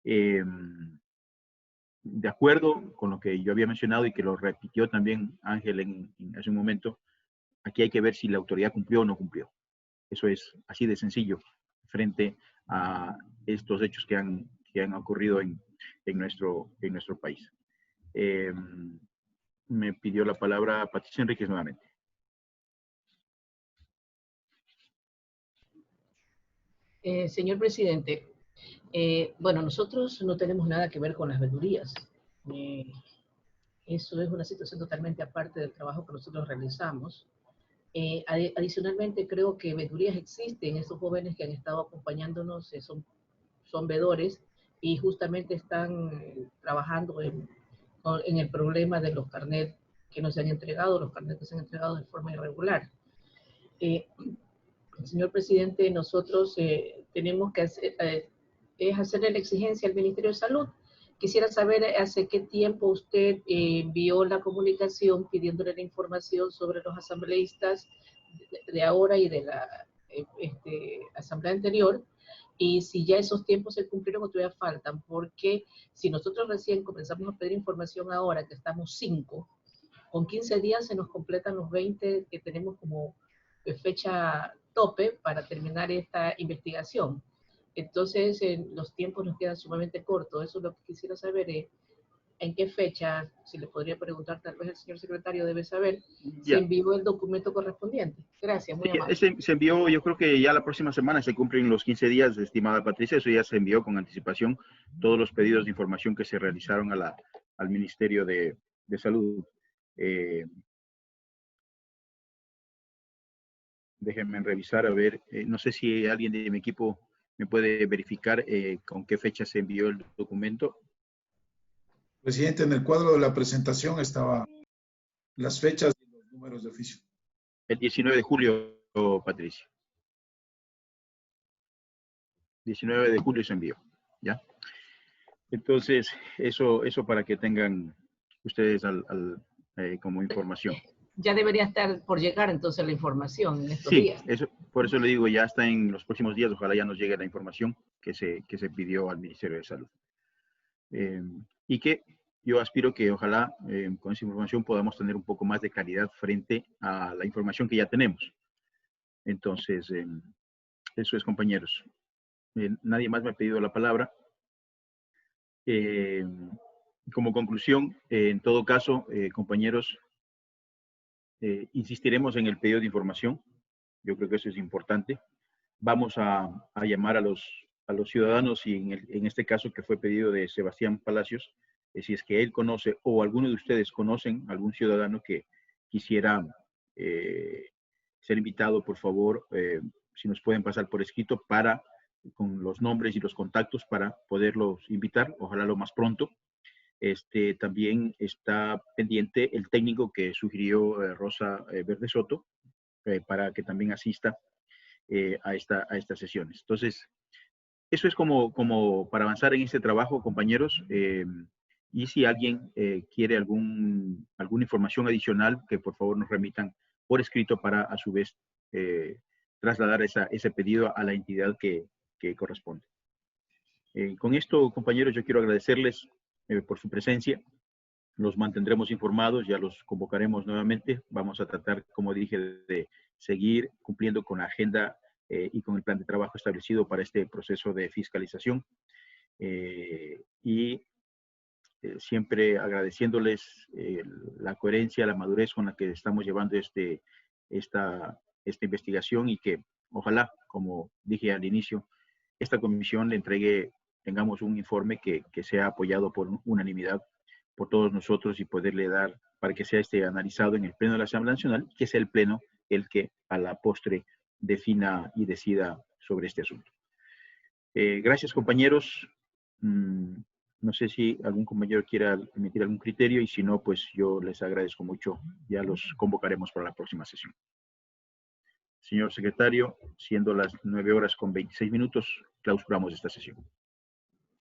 De acuerdo con lo que yo había mencionado y que lo repitió también Ángel hace un momento, aquí hay que ver si la autoridad cumplió o no cumplió. Eso es así de sencillo frente a estos hechos que han ocurrido en nuestro país. Me pidió la palabra Patricia Enríquez nuevamente. Señor presidente, bueno, nosotros no tenemos nada que ver con las veedurías. Eso es una situación totalmente aparte del trabajo que nosotros realizamos. Adicionalmente, creo que veedurías existen. Estos jóvenes que han estado acompañándonos son veedores y justamente están trabajando en el problema de los carnets que nos han entregado, los carnets que se han entregado de forma irregular. Señor presidente, nosotros tenemos que hacerle la exigencia al Ministerio de Salud. Quisiera saber hace qué tiempo usted envió la comunicación pidiéndole la información sobre los asambleístas de ahora y de la asamblea anterior, y si ya esos tiempos se cumplieron o todavía faltan, porque si nosotros recién comenzamos a pedir información ahora, que estamos 5, con 15 días se nos completan los 20 que tenemos como fecha tope para terminar esta investigación. Entonces, los tiempos nos quedan sumamente cortos. Eso es lo que quisiera saber, en qué fecha, si le podría preguntar, tal vez el señor secretario debe saber, si envió el documento correspondiente. Gracias, muy amable. Se envió, yo creo que ya la próxima semana se cumplen los 15 días, estimada Patricia, eso ya se envió con anticipación, todos los pedidos de información que se realizaron al Ministerio de Salud. Déjenme revisar, a ver, no sé si alguien de mi equipo me puede verificar con qué fecha se envió el documento. Presidente, en el cuadro de la presentación estaban las fechas y los números de oficio. El 19 de julio, Patricia. 19 de julio se envió, ¿ya? Entonces, eso para que tengan ustedes como información. Ya debería estar por llegar entonces la información en estos días. Sí, por eso le digo, ya está en los próximos días, ojalá ya nos llegue la información que se pidió al Ministerio de Salud. Y que yo aspiro que ojalá con esa información podamos tener un poco más de calidad frente a la información que ya tenemos. Entonces, eso es, compañeros. Nadie más me ha pedido la palabra. Como conclusión, en todo caso, compañeros, insistiremos en el pedido de información. Yo creo que eso es importante. Vamos a llamar a los ciudadanos y en este caso que fue pedido de Sebastián Palacios, si es que él conoce o alguno de ustedes conocen algún ciudadano que quisiera ser invitado, por favor, si nos pueden pasar por escrito con los nombres y los contactos para poderlos invitar, ojalá lo más pronto. También está pendiente el técnico que sugirió Rosa Verde Soto para que también asista a estas sesiones. Entonces, eso es como para avanzar en este trabajo, compañeros. Y si alguien quiere alguna información adicional, que por favor nos remitan por escrito para a su vez trasladar ese pedido a la entidad que corresponde. Con esto, compañeros, yo quiero agradecerles por su presencia. Los mantendremos informados, ya los convocaremos nuevamente. Vamos a tratar, como dije, de seguir cumpliendo con la agenda y con el plan de trabajo establecido para este proceso de fiscalización. Siempre agradeciéndoles la coherencia, la madurez con la que estamos llevando esta investigación y que ojalá, como dije al inicio, esta comisión tengamos un informe que sea apoyado por unanimidad por todos nosotros y poderle dar para que sea analizado en el Pleno de la Asamblea Nacional, que sea el Pleno el que a la postre defina y decida sobre este asunto. Gracias, compañeros. No sé si algún compañero quiera emitir algún criterio y si no, pues yo les agradezco mucho. Ya los convocaremos para la próxima sesión. Señor secretario, siendo las 9:26, clausuramos esta sesión.